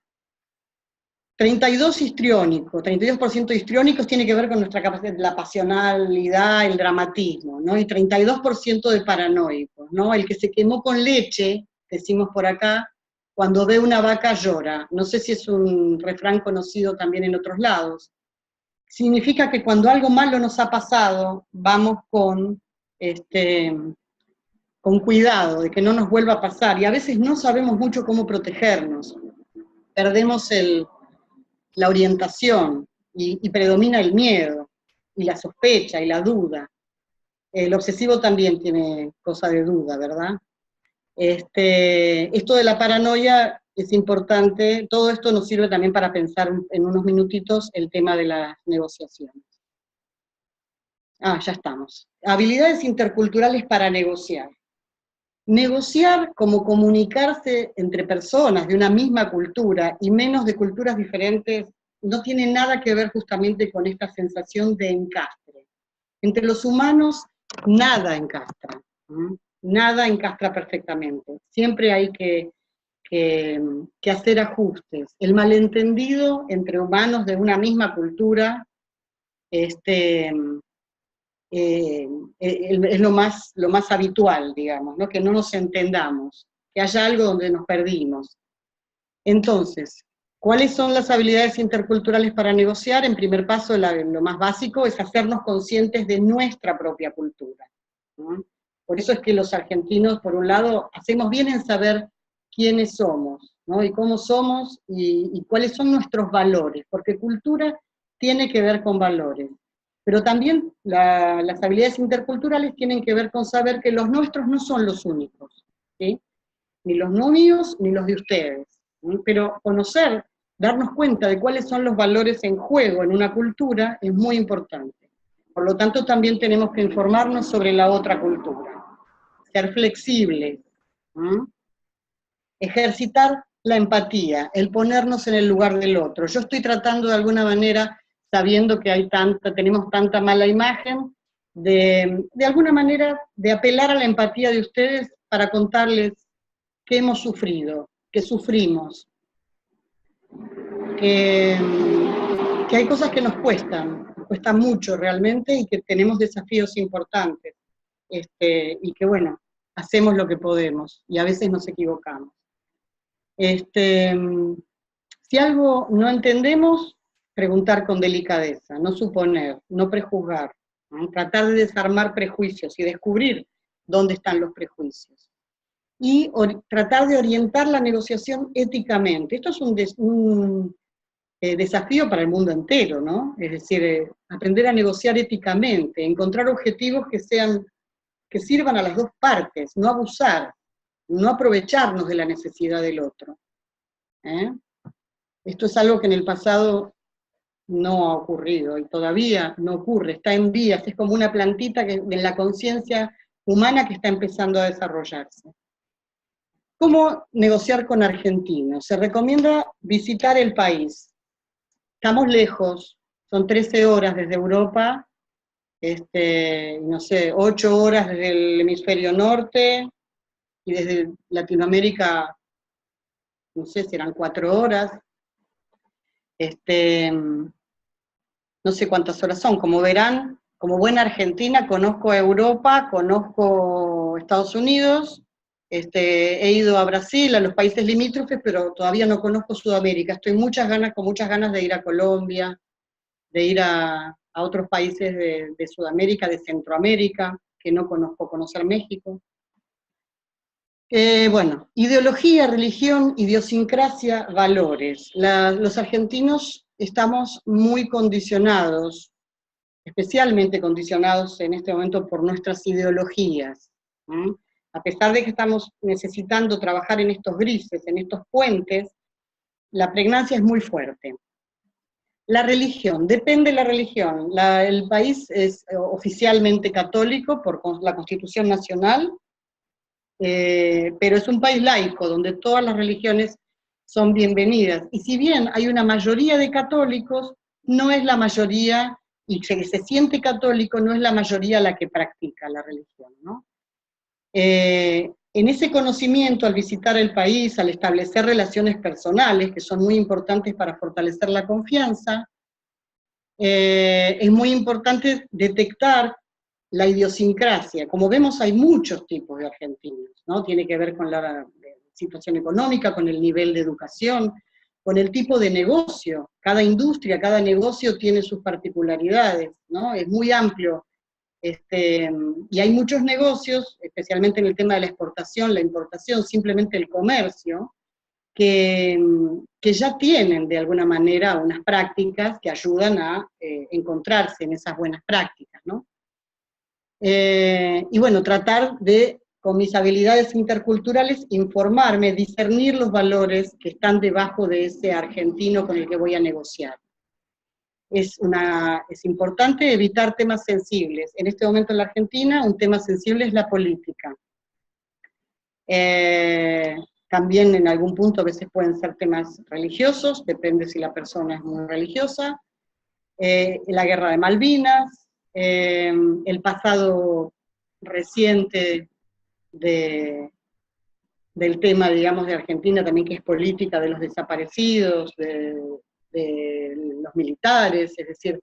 32% histriónicos tiene que ver con nuestra capacidad, la pasionalidad, el dramatismo, ¿no? Y 32% de paranoicos, ¿no? El que se quemó con leche, decimos por acá, cuando ve una vaca llora. No sé si es un refrán conocido también en otros lados. Significa que cuando algo malo nos ha pasado, vamos con cuidado, de que no nos vuelva a pasar, y a veces no sabemos mucho cómo protegernos. Perdemos la orientación, y predomina el miedo, y la sospecha, y la duda. El obsesivo también tiene cosa de duda, ¿verdad? Esto de la paranoia es importante, todo esto nos sirve también para pensar en unos minutitos el tema de las negociaciones. Ya estamos. Habilidades interculturales para negociar. Negociar como comunicarse entre personas de una misma cultura y menos de culturas diferentes no tiene nada que ver justamente con esta sensación de encastre. Entre los humanos nada encastra, nada encastra perfectamente. Siempre hay que hacer ajustes. El malentendido entre humanos de una misma cultura es lo más habitual, digamos, ¿no? Que no nos entendamos, que haya algo donde nos perdimos. Entonces, ¿cuáles son las habilidades interculturales para negociar? En primer paso, lo más básico es hacernos conscientes de nuestra propia cultura, ¿no? Por eso es que los argentinos, por un lado, hacemos bien en saber quiénes somos, ¿no? Y cómo somos, y cuáles son nuestros valores, porque cultura tiene que ver con valores. Pero también las habilidades interculturales tienen que ver con saber que los nuestros no son los únicos, ¿sí? Ni los no míos, ni los de ustedes. ¿Sí? Pero conocer, darnos cuenta de cuáles son los valores en juego en una cultura es muy importante. Por lo tanto, también tenemos que informarnos sobre la otra cultura. Ser flexibles. ¿Sí? Ejercitar la empatía, el ponernos en el lugar del otro. Yo estoy tratando de alguna manera, sabiendo que tenemos tanta mala imagen, de alguna manera de apelar a la empatía de ustedes para contarles que hemos sufrido, que sufrimos, que hay cosas que nos cuestan mucho realmente, y que tenemos desafíos importantes, y que bueno, hacemos lo que podemos, y a veces nos equivocamos. Si algo no entendemos, preguntar con delicadeza, no suponer, no prejuzgar, ¿no? Tratar de desarmar prejuicios y descubrir dónde están los prejuicios. Y tratar de orientar la negociación éticamente. Esto es un desafío para el mundo entero, ¿no? Es decir, aprender a negociar éticamente, encontrar objetivos que sirvan a las dos partes, no abusar, no aprovecharnos de la necesidad del otro. Esto es algo que en el pasado no ha ocurrido, y todavía no ocurre, está en vías, es como una plantita en la conciencia humana que está empezando a desarrollarse. ¿Cómo negociar con argentinos? Se recomienda visitar el país. Estamos lejos, son 13 horas desde Europa, no sé, 8 horas desde el hemisferio norte, y desde Latinoamérica, no sé, serán 4 horas. No sé cuántas horas son, como verán, como buena argentina, conozco Europa, conozco Estados Unidos, he ido a Brasil, a los países limítrofes, pero todavía no conozco Sudamérica. Estoy con muchas ganas de ir a Colombia, de ir a otros países de Sudamérica, de Centroamérica, que no conozco, conocer México. Bueno, ideología, religión, idiosincrasia, valores. Los argentinos estamos muy condicionados, especialmente condicionados en este momento por nuestras ideologías. A pesar de que estamos necesitando trabajar en estos grises, en estos puentes, la pregnancia es muy fuerte. La religión, depende de la religión. El país es oficialmente católico por la Constitución Nacional, pero es un país laico, donde todas las religiones son bienvenidas. Y si bien hay una mayoría de católicos, no es la mayoría, y que se siente católico, no es la mayoría la que practica la religión, ¿no? En ese conocimiento, al visitar el país, al establecer relaciones personales, que son muy importantes para fortalecer la confianza, es muy importante detectar la idiosincrasia. Como vemos, hay muchos tipos de argentinos, ¿no? Tiene que ver con situación económica, con el nivel de educación, con el tipo de negocio. Cada industria, cada negocio tiene sus particularidades, ¿no? Es muy amplio. Y hay muchos negocios, especialmente en el tema de la exportación, la importación, simplemente el comercio, que ya tienen de alguna manera unas prácticas que ayudan a encontrarse en esas buenas prácticas, ¿no? Y bueno, tratar de, con mis habilidades interculturales, informarme, discernir los valores que están debajo de ese argentino con el que voy a negociar. Es importante evitar temas sensibles. En este momento en la Argentina, un tema sensible es la política. También en algún punto a veces pueden ser temas religiosos, depende si la persona es muy religiosa. La guerra de Malvinas, el pasado reciente del tema, digamos, de Argentina también, que es política, de los desaparecidos, de los militares, es decir,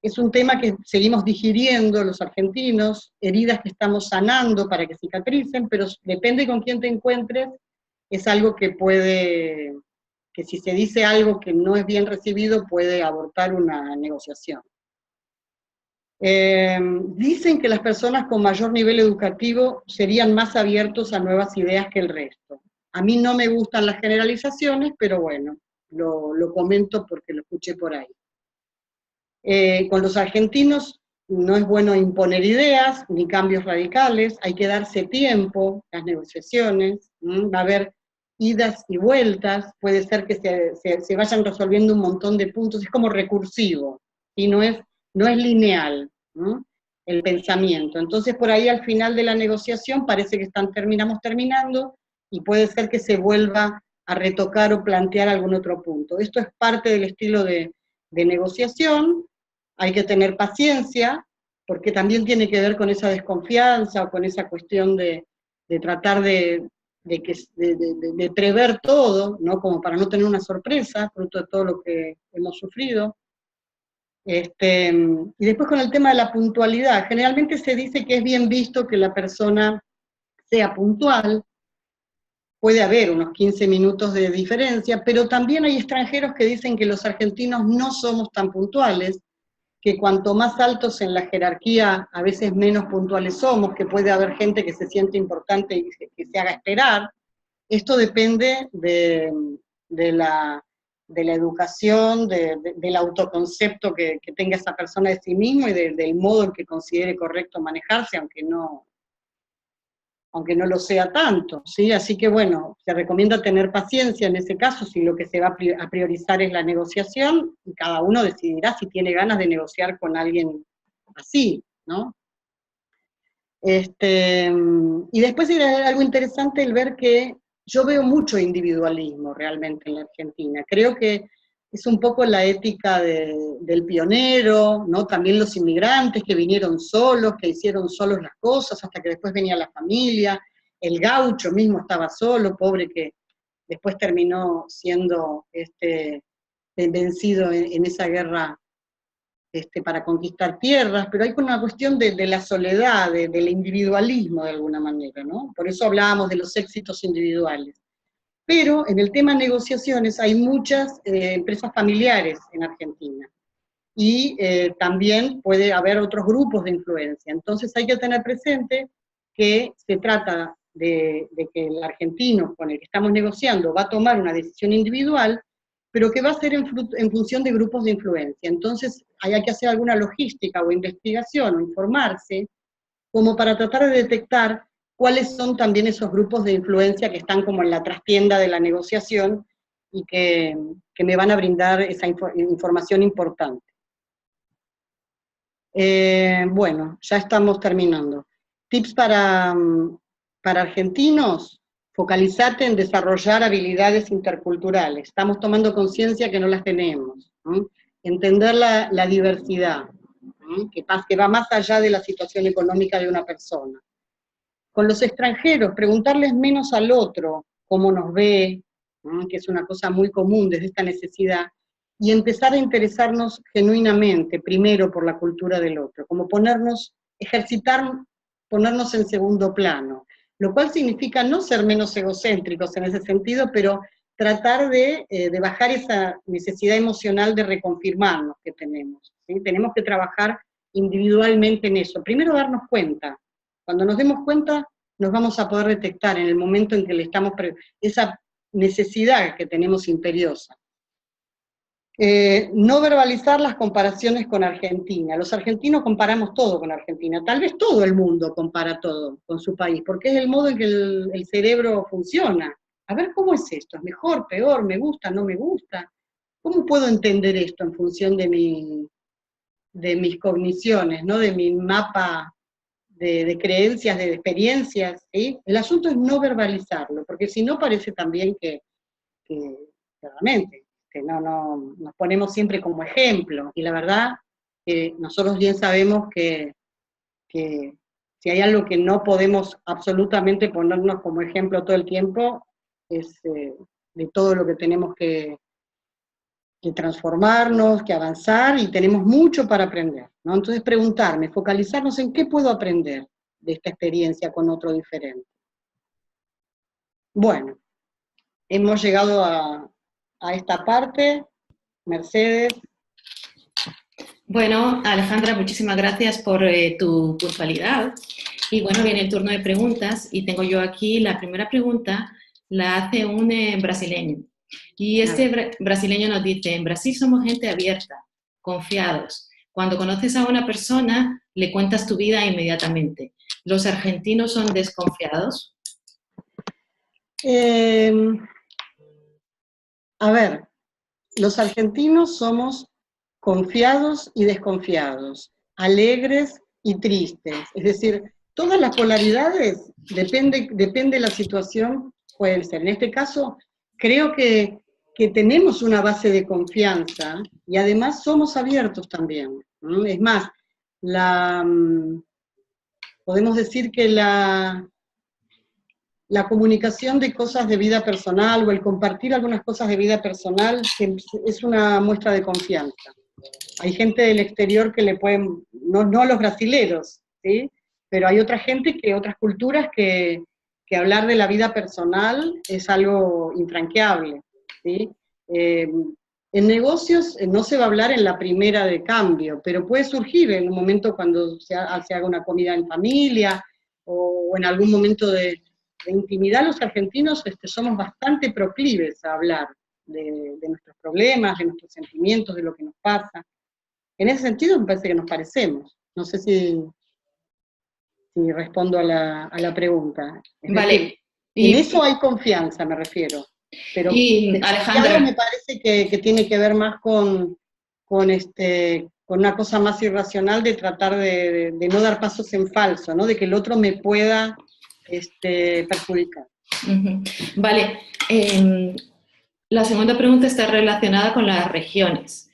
es un tema que seguimos digiriendo los argentinos, heridas que estamos sanando para que cicatricen, pero depende con quién te encuentres, es algo que puede, que si se dice algo que no es bien recibido, puede abortar una negociación. Dicen que las personas con mayor nivel educativo serían más abiertos a nuevas ideas que el resto. A mí no me gustan las generalizaciones, pero bueno, lo comento porque lo escuché por ahí. Con los argentinos no es bueno imponer ideas ni cambios radicales, hay que darse tiempo, las negociaciones, va a haber idas y vueltas, puede ser que se vayan resolviendo un montón de puntos, es como recursivo, y no es lineal, ¿no? El pensamiento. Entonces por ahí al final de la negociación parece que terminamos terminando, y puede ser que se vuelva a retocar o plantear algún otro punto. Esto es parte del estilo de negociación. Hay que tener paciencia, porque también tiene que ver con esa desconfianza o con esa cuestión de tratar de prever todo, ¿no? Como para no tener una sorpresa, fruto de todo lo que hemos sufrido. Y después con el tema de la puntualidad, generalmente se dice que es bien visto que la persona sea puntual, puede haber unos 15 minutos de diferencia, pero también hay extranjeros que dicen que los argentinos no somos tan puntuales, que cuanto más altos en la jerarquía, a veces menos puntuales somos, que puede haber gente que se siente importante y que se haga esperar. Esto depende de la educación, del autoconcepto que tenga esa persona de sí mismo y del modo en que considere correcto manejarse, aunque no lo sea tanto, ¿sí? Así que bueno, se recomienda tener paciencia en ese caso, si lo que se va a priorizar es la negociación, y cada uno decidirá si tiene ganas de negociar con alguien así, ¿no? Y después era algo interesante el ver que yo veo mucho individualismo realmente en la Argentina. Creo que es un poco la ética del pionero, ¿no? También los inmigrantes que vinieron solos, que hicieron solos las cosas, hasta que después venía la familia. El gaucho mismo estaba solo, pobre, que después terminó siendo vencido en esa guerra para conquistar tierras, pero hay una cuestión de la soledad, del individualismo de alguna manera, ¿no? Por eso hablábamos de los éxitos individuales. Pero en el tema negociaciones hay muchas empresas familiares en Argentina, y también puede haber otros grupos de influencia. Entonces hay que tener presente que se trata de que el argentino con el que estamos negociando va a tomar una decisión individual, pero que va a ser en función de grupos de influencia. Entonces hay que hacer alguna logística o investigación o informarse como para tratar de detectar cuáles son también esos grupos de influencia que están como en la trastienda de la negociación y que me van a brindar esa información importante. Bueno, ya estamos terminando. Tips para argentinos: focalizate en desarrollar habilidades interculturales. Estamos tomando conciencia que no las tenemos. Entender la diversidad, que va más allá de la situación económica de una persona. Con los extranjeros, preguntarles menos al otro cómo nos ve, que es una cosa muy común desde esta necesidad, y empezar a interesarnos genuinamente, primero por la cultura del otro, como ponernos en segundo plano. lo cual significa no ser menos egocéntricos en ese sentido, pero tratar de bajar esa necesidad emocional de reconfirmarnos que tenemos, ¿sí? Tenemos que trabajar individualmente en eso. Primero darnos cuenta. Cuando nos demos cuenta, nos vamos a poder detectar en el momento en que le estamos, esa necesidad que tenemos imperiosa. No verbalizar las comparaciones con Argentina. Los argentinos comparamos todo con Argentina, tal vez todo el mundo compara todo con su país, porque es el modo en que el cerebro funciona. A ver cómo es esto, ¿es mejor, peor, me gusta, no me gusta? ¿Cómo puedo entender esto en función de mis cogniciones, ¿no? De mi mapa de creencias, de experiencias, ¿sí? El asunto es no verbalizarlo, porque si no parece también que realmente, que nos ponemos siempre como ejemplo, y la verdad que nosotros bien sabemos que si hay algo que no podemos absolutamente ponernos como ejemplo todo el tiempo, es de todo lo que tenemos que transformarnos, que avanzar, y tenemos mucho para aprender, ¿no? Entonces preguntarme, focalizarnos en qué puedo aprender de esta experiencia con otro diferente. Bueno, hemos llegado a esta parte. Mercedes. Bueno, Alejandra, muchísimas gracias por tu puntualidad. Y bueno, viene el turno de preguntas, y tengo yo aquí la primera pregunta, la hace un brasileño. Y este brasileño nos dice: en Brasil somos gente abierta, confiados. Cuando conoces a una persona, le cuentas tu vida inmediatamente. ¿Los argentinos son desconfiados? A ver, los argentinos somos confiados y desconfiados, alegres y tristes. Es decir, todas las polaridades, depende de la situación, pueden ser. En este caso, creo que tenemos una base de confianza y además somos abiertos también. Es más, podemos decir que la comunicación de cosas de vida personal o el compartir algunas cosas de vida personal es una muestra de confianza. Hay gente del exterior que le pueden, no los brasileros, ¿sí? Pero hay otra gente, otras culturas que hablar de la vida personal es algo infranqueable, ¿sí? En negocios no se va a hablar en la primera de cambio, pero puede surgir en un momento cuando se haga una comida en familia o en algún momento de intimidad. Los argentinos somos bastante proclives a hablar de nuestros problemas, de nuestros sentimientos, de lo que nos pasa. En ese sentido me parece que nos parecemos. No sé si respondo a la pregunta. Vale. Decir, en eso hay confianza, me refiero. Pero Alejandra, me parece que tiene que ver más con una cosa más irracional de tratar de no dar pasos en falso, ¿no? De que el otro me pueda perjudicar. Vale. La segunda pregunta está relacionada con las regiones,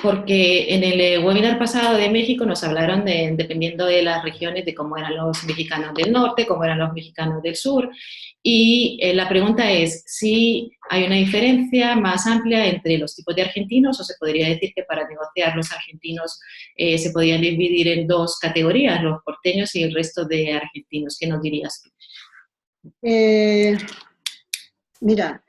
porque en el webinar pasado de México nos hablaron dependiendo de las regiones, de cómo eran los mexicanos del norte, cómo eran los mexicanos del sur, y la pregunta es si hay una diferencia más amplia entre los tipos de argentinos, o se podría decir que para negociar los argentinos se podrían dividir en dos categorías, los porteños y el resto de argentinos. ¿Qué nos dirías tú? Mira,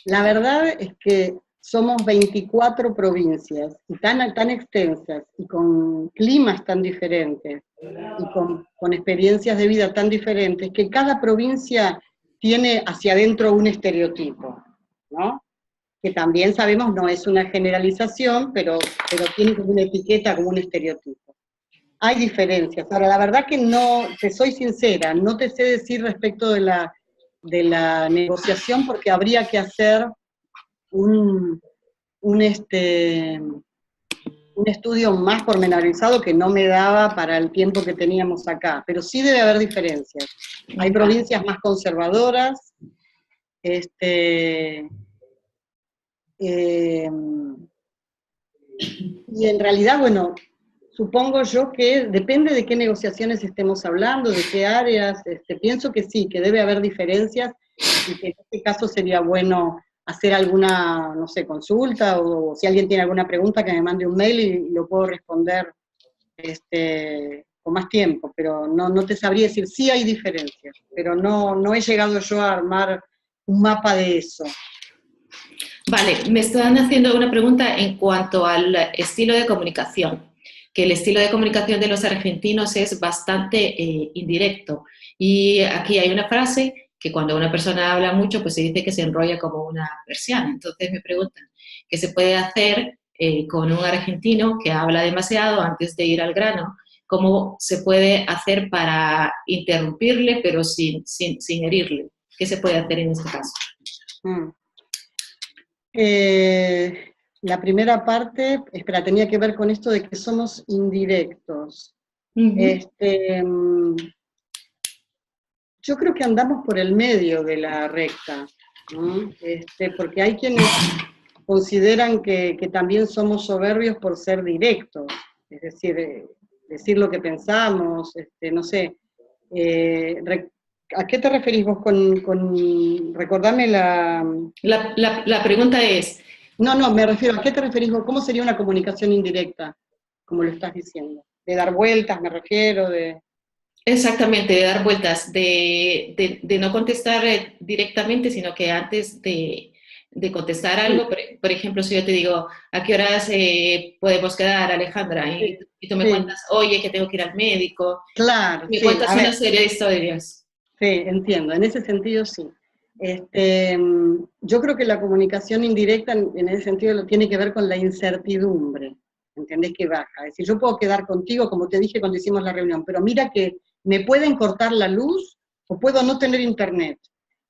la verdad es que somos 24 provincias, y tan extensas, y con climas tan diferentes, y con experiencias de vida tan diferentes, que cada provincia tiene hacia adentro un estereotipo, ¿no? Que también sabemos no es una generalización, pero tiene como una etiqueta, como un estereotipo. Hay diferencias. Ahora, la verdad que no, te soy sincera, no te sé decir respecto de la negociación, porque habría que hacer un estudio más pormenorizado que no me daba para el tiempo que teníamos acá, pero sí debe haber diferencias. Hay provincias más conservadoras, y en realidad, bueno, supongo yo que depende de qué negociaciones estemos hablando, de qué áreas, pienso que sí, que debe haber diferencias, y que en este caso sería bueno hacer alguna, no sé, consulta, o si alguien tiene alguna pregunta que me mande un mail y lo puedo responder con más tiempo, pero no te sabría decir, sí hay diferencias, pero no he llegado yo a armar un mapa de eso. Vale, me están haciendo una pregunta en cuanto al estilo de comunicación, que el estilo de comunicación de los argentinos es bastante indirecto. Y aquí hay una frase que cuando una persona habla mucho, pues se dice que se enrolla como una persiana. Entonces me preguntan, ¿qué se puede hacer con un argentino que habla demasiado antes de ir al grano? ¿Cómo se puede hacer para interrumpirle, pero sin herirle? ¿Qué se puede hacer en este caso? Mm. La primera parte, espera, tenía que ver con esto de que somos indirectos. Yo creo que andamos por el medio de la recta, ¿no? Porque hay quienes consideran que también somos soberbios por ser directos, es decir, decir lo que pensamos, no sé. ¿A qué te referís vos recordame la... La pregunta es... No, me refiero, ¿a qué te referís vos? ¿Cómo sería una comunicación indirecta, como lo estás diciendo? De dar vueltas, me refiero, de... Exactamente, de dar vueltas, de no contestar directamente, sino que antes de contestar algo, por ejemplo, si yo te digo, ¿a qué horas podemos quedar, Alejandra? Y tú me cuentas, oye, que tengo que ir al médico. Claro, Me cuentas una serie de historias. Sí, entiendo, en ese sentido sí. Yo creo que la comunicación indirecta en ese sentido tiene que ver con la incertidumbre, ¿entendés? Que baja. Es decir, yo puedo quedar contigo, como te dije cuando hicimos la reunión, pero mira que me pueden cortar la luz o puedo no tener internet.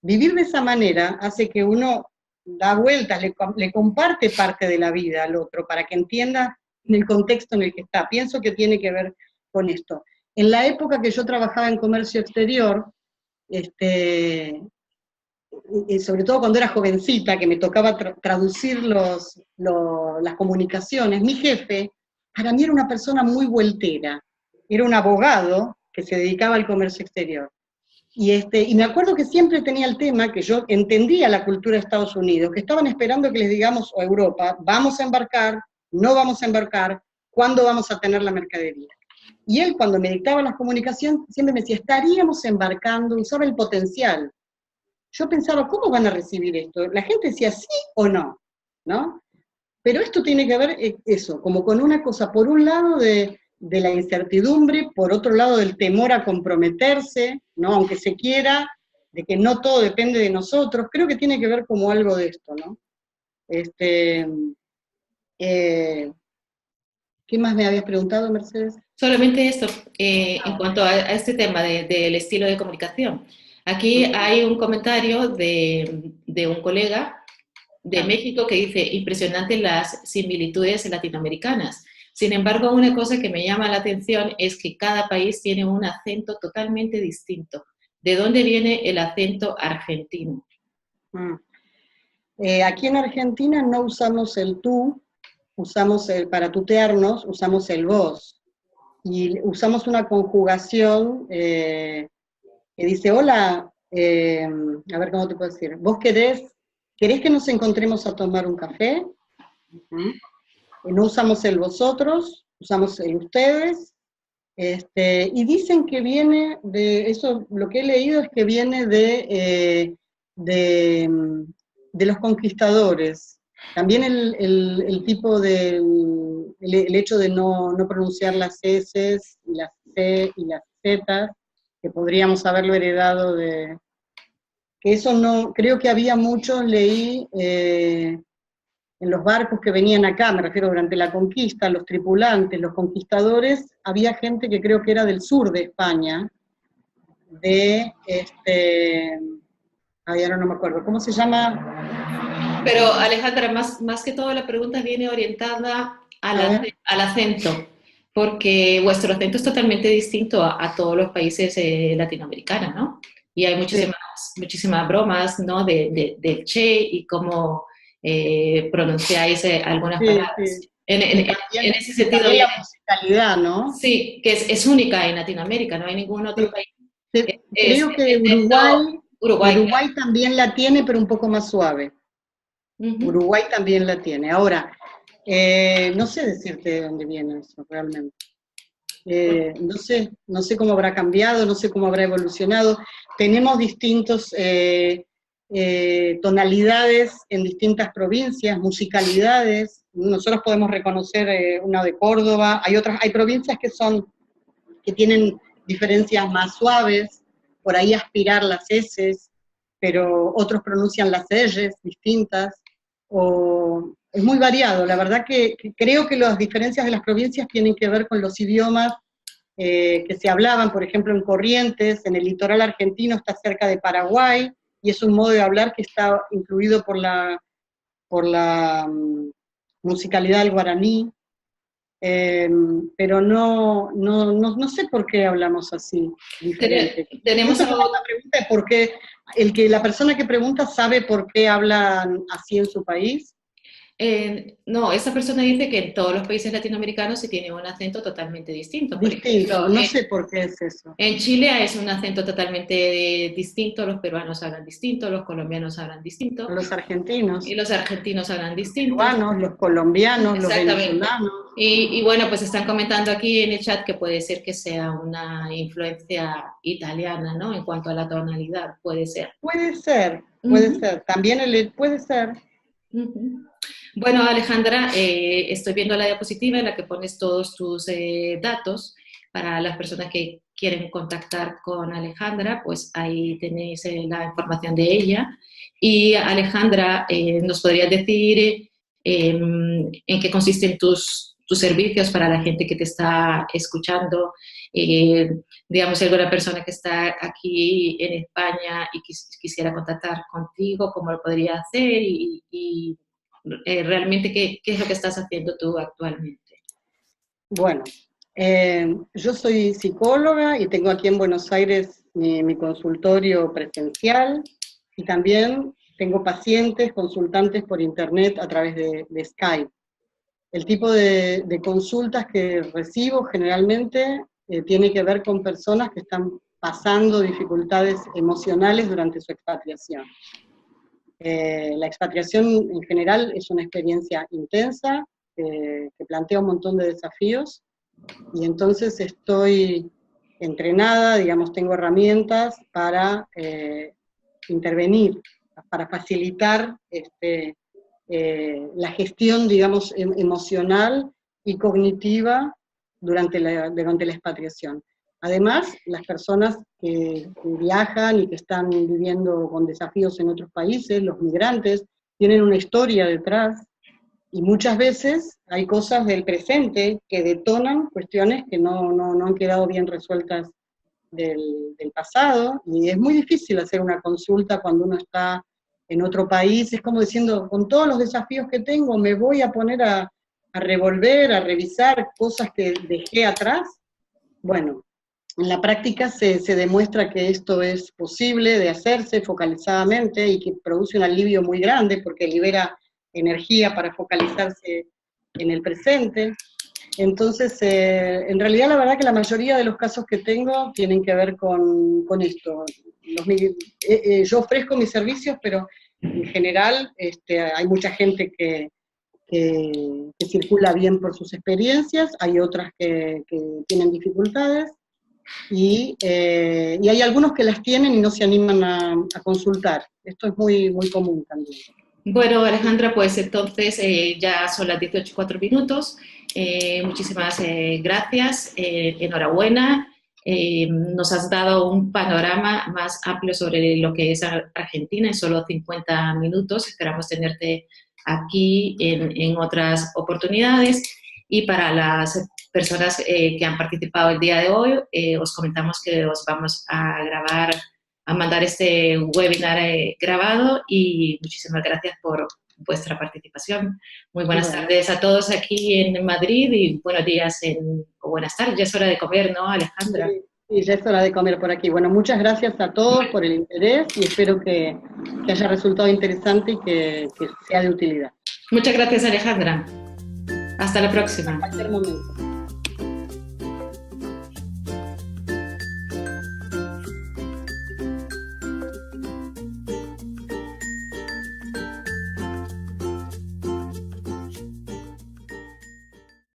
Vivir de esa manera hace que uno da vueltas, le comparte parte de la vida al otro para que entienda en el contexto en el que está. Pienso que tiene que ver con esto. En la época que yo trabajaba en comercio exterior, sobre todo cuando era jovencita, que me tocaba traducir las comunicaciones, mi jefe, para mí era una persona muy vueltera, era un abogado que se dedicaba al comercio exterior. Y me acuerdo que siempre tenía el tema, que yo entendía la cultura de Estados Unidos, que estaban esperando que les digamos, o Europa, vamos a embarcar, no vamos a embarcar, ¿cuándo vamos a tener la mercadería? Y él, cuando me dictaba las comunicaciones, siempre me decía, estaríamos embarcando, usaba el potencial. Yo pensaba, ¿cómo van a recibir esto? La gente decía sí o no, ¿no? Pero esto tiene que ver, eso, como con una cosa, por un lado de la incertidumbre, por otro lado del temor a comprometerse, ¿no? Aunque se quiera, de que no todo depende de nosotros, creo que tiene que ver como algo de esto, ¿no? ¿Qué más me habías preguntado, Mercedes? Solamente esto, en cuanto a este tema del estilo de comunicación. Aquí hay un comentario de un colega de México que dice, impresionante las similitudes latinoamericanas. Sin embargo, una cosa que me llama la atención es que cada país tiene un acento totalmente distinto. ¿De dónde viene el acento argentino? Aquí en Argentina no usamos el tú, para tutearnos, usamos el vos. Y usamos una conjugación que dice, hola, a ver cómo te puedo decir, ¿vos querés que nos encontremos a tomar un café? No usamos el vosotros, usamos el ustedes, y dicen que viene de, eso lo que he leído es que viene de los conquistadores. También el tipo el hecho de no pronunciar las S, y las C y las Z, que podríamos haberlo heredado que eso no, creo que había muchos, leí, en los barcos que venían acá, me refiero durante la conquista, los tripulantes, los conquistadores, había gente que creo que era del sur de España, ahora no me acuerdo, ¿cómo se llama? Pero Alejandra, más que todo la pregunta viene orientada al acento, porque vuestro acento es totalmente distinto a todos los países latinoamericanos, ¿no? Y hay muchísimas bromas, ¿no? Del che y cómo pronunciáis algunas palabras. Sí. En ese sentido, también la musicalidad, ¿no? Sí, que es única en Latinoamérica, no hay ningún otro país. Creo que Uruguay también la tiene, pero un poco más suave. Uruguay también la tiene. Ahora, no sé decirte de dónde viene eso realmente. No sé cómo habrá cambiado, no sé cómo habrá evolucionado. Tenemos distintos tonalidades en distintas provincias, musicalidades. Nosotros podemos reconocer una de Córdoba, hay provincias que tienen diferencias más suaves, por ahí aspirar las eses, pero otros pronuncian las erres distintas, es muy variado. La verdad que creo que las diferencias de las provincias tienen que ver con los idiomas que se hablaban, por ejemplo, en Corrientes, en el litoral argentino, está cerca de Paraguay, y es un modo de hablar que está incluido por la musicalidad del guaraní, pero no sé por qué hablamos así, diferente. Tenemos Esa pregunta es por qué, la persona que pregunta sabe por qué hablan así en su país. No, esa persona dice que en todos los países latinoamericanos se tiene un acento totalmente distinto. Por Distinto, ejemplo, no sé por qué es eso. En Chile es un acento totalmente distinto, los peruanos hablan distinto, los colombianos hablan distinto. Los argentinos. Y los argentinos hablan distinto. Los cubanos, los colombianos, los venezolanos. Y bueno, pues están comentando aquí en el chat que puede ser que sea una influencia italiana, ¿no? En cuanto a la tonalidad, puede ser. Puede ser. También puede ser. Bueno, Alejandra, estoy viendo la diapositiva en la que pones todos tus datos para las personas que quieren contactar con Alejandra, pues ahí tenéis la información de ella. Y Alejandra, ¿nos podrías decir en qué consisten tus servicios para la gente que te está escuchando? Digamos, si alguna persona que está aquí en España y quisiera contactar contigo, ¿cómo lo podría hacer? Y realmente, ¿qué es lo que estás haciendo tú actualmente? Bueno, yo soy psicóloga y tengo aquí en Buenos Aires mi consultorio presencial, y también tengo pacientes, consultantes por internet a través de Skype. El tipo de consultas que recibo generalmente tiene que ver con personas que están pasando dificultades emocionales durante su expatriación. La expatriación en general es una experiencia intensa, que plantea un montón de desafíos, y entonces estoy entrenada, digamos, tengo herramientas para intervenir, para facilitar la gestión, digamos, emocional y cognitiva durante la expatriación. Además, las personas que viajan y que están viviendo con desafíos en otros países, los migrantes, tienen una historia detrás, y muchas veces hay cosas del presente que detonan cuestiones que no han quedado bien resueltas del pasado, y es muy difícil hacer una consulta cuando uno está en otro país. Es como diciendo, con todos los desafíos que tengo, me voy a poner a revolver, a revisar cosas que dejé atrás. Bueno, en la práctica se demuestra que esto es posible de hacerse focalizadamente y que produce un alivio muy grande porque libera energía para focalizarse en el presente. Entonces, en realidad la verdad que la mayoría de los casos que tengo tienen que ver con esto. Yo ofrezco mis servicios, pero en general hay mucha gente que circula bien por sus experiencias, hay otras que tienen dificultades, y hay algunos que las tienen y no se animan a consultar. Esto es muy, muy común también. Bueno, Alejandra, pues entonces ya son las 18:04. Muchísimas gracias, enhorabuena. Nos has dado un panorama más amplio sobre lo que es Argentina en solo 50 minutos. Esperamos tenerte aquí en otras oportunidades. Y para las personas que han participado el día de hoy, os comentamos que os vamos a mandar este webinar grabado, y muchísimas gracias por vuestra participación. Muy buenas tardes a todos aquí en Madrid, y buenos días o buenas tardes. Ya es hora de comer, ¿no, Alejandra? Sí, ya es hora de comer por aquí. Bueno, muchas gracias a todos por el interés, y espero que haya resultado interesante y que sea de utilidad. Muchas gracias, Alejandra. Hasta la próxima. En cualquier momento.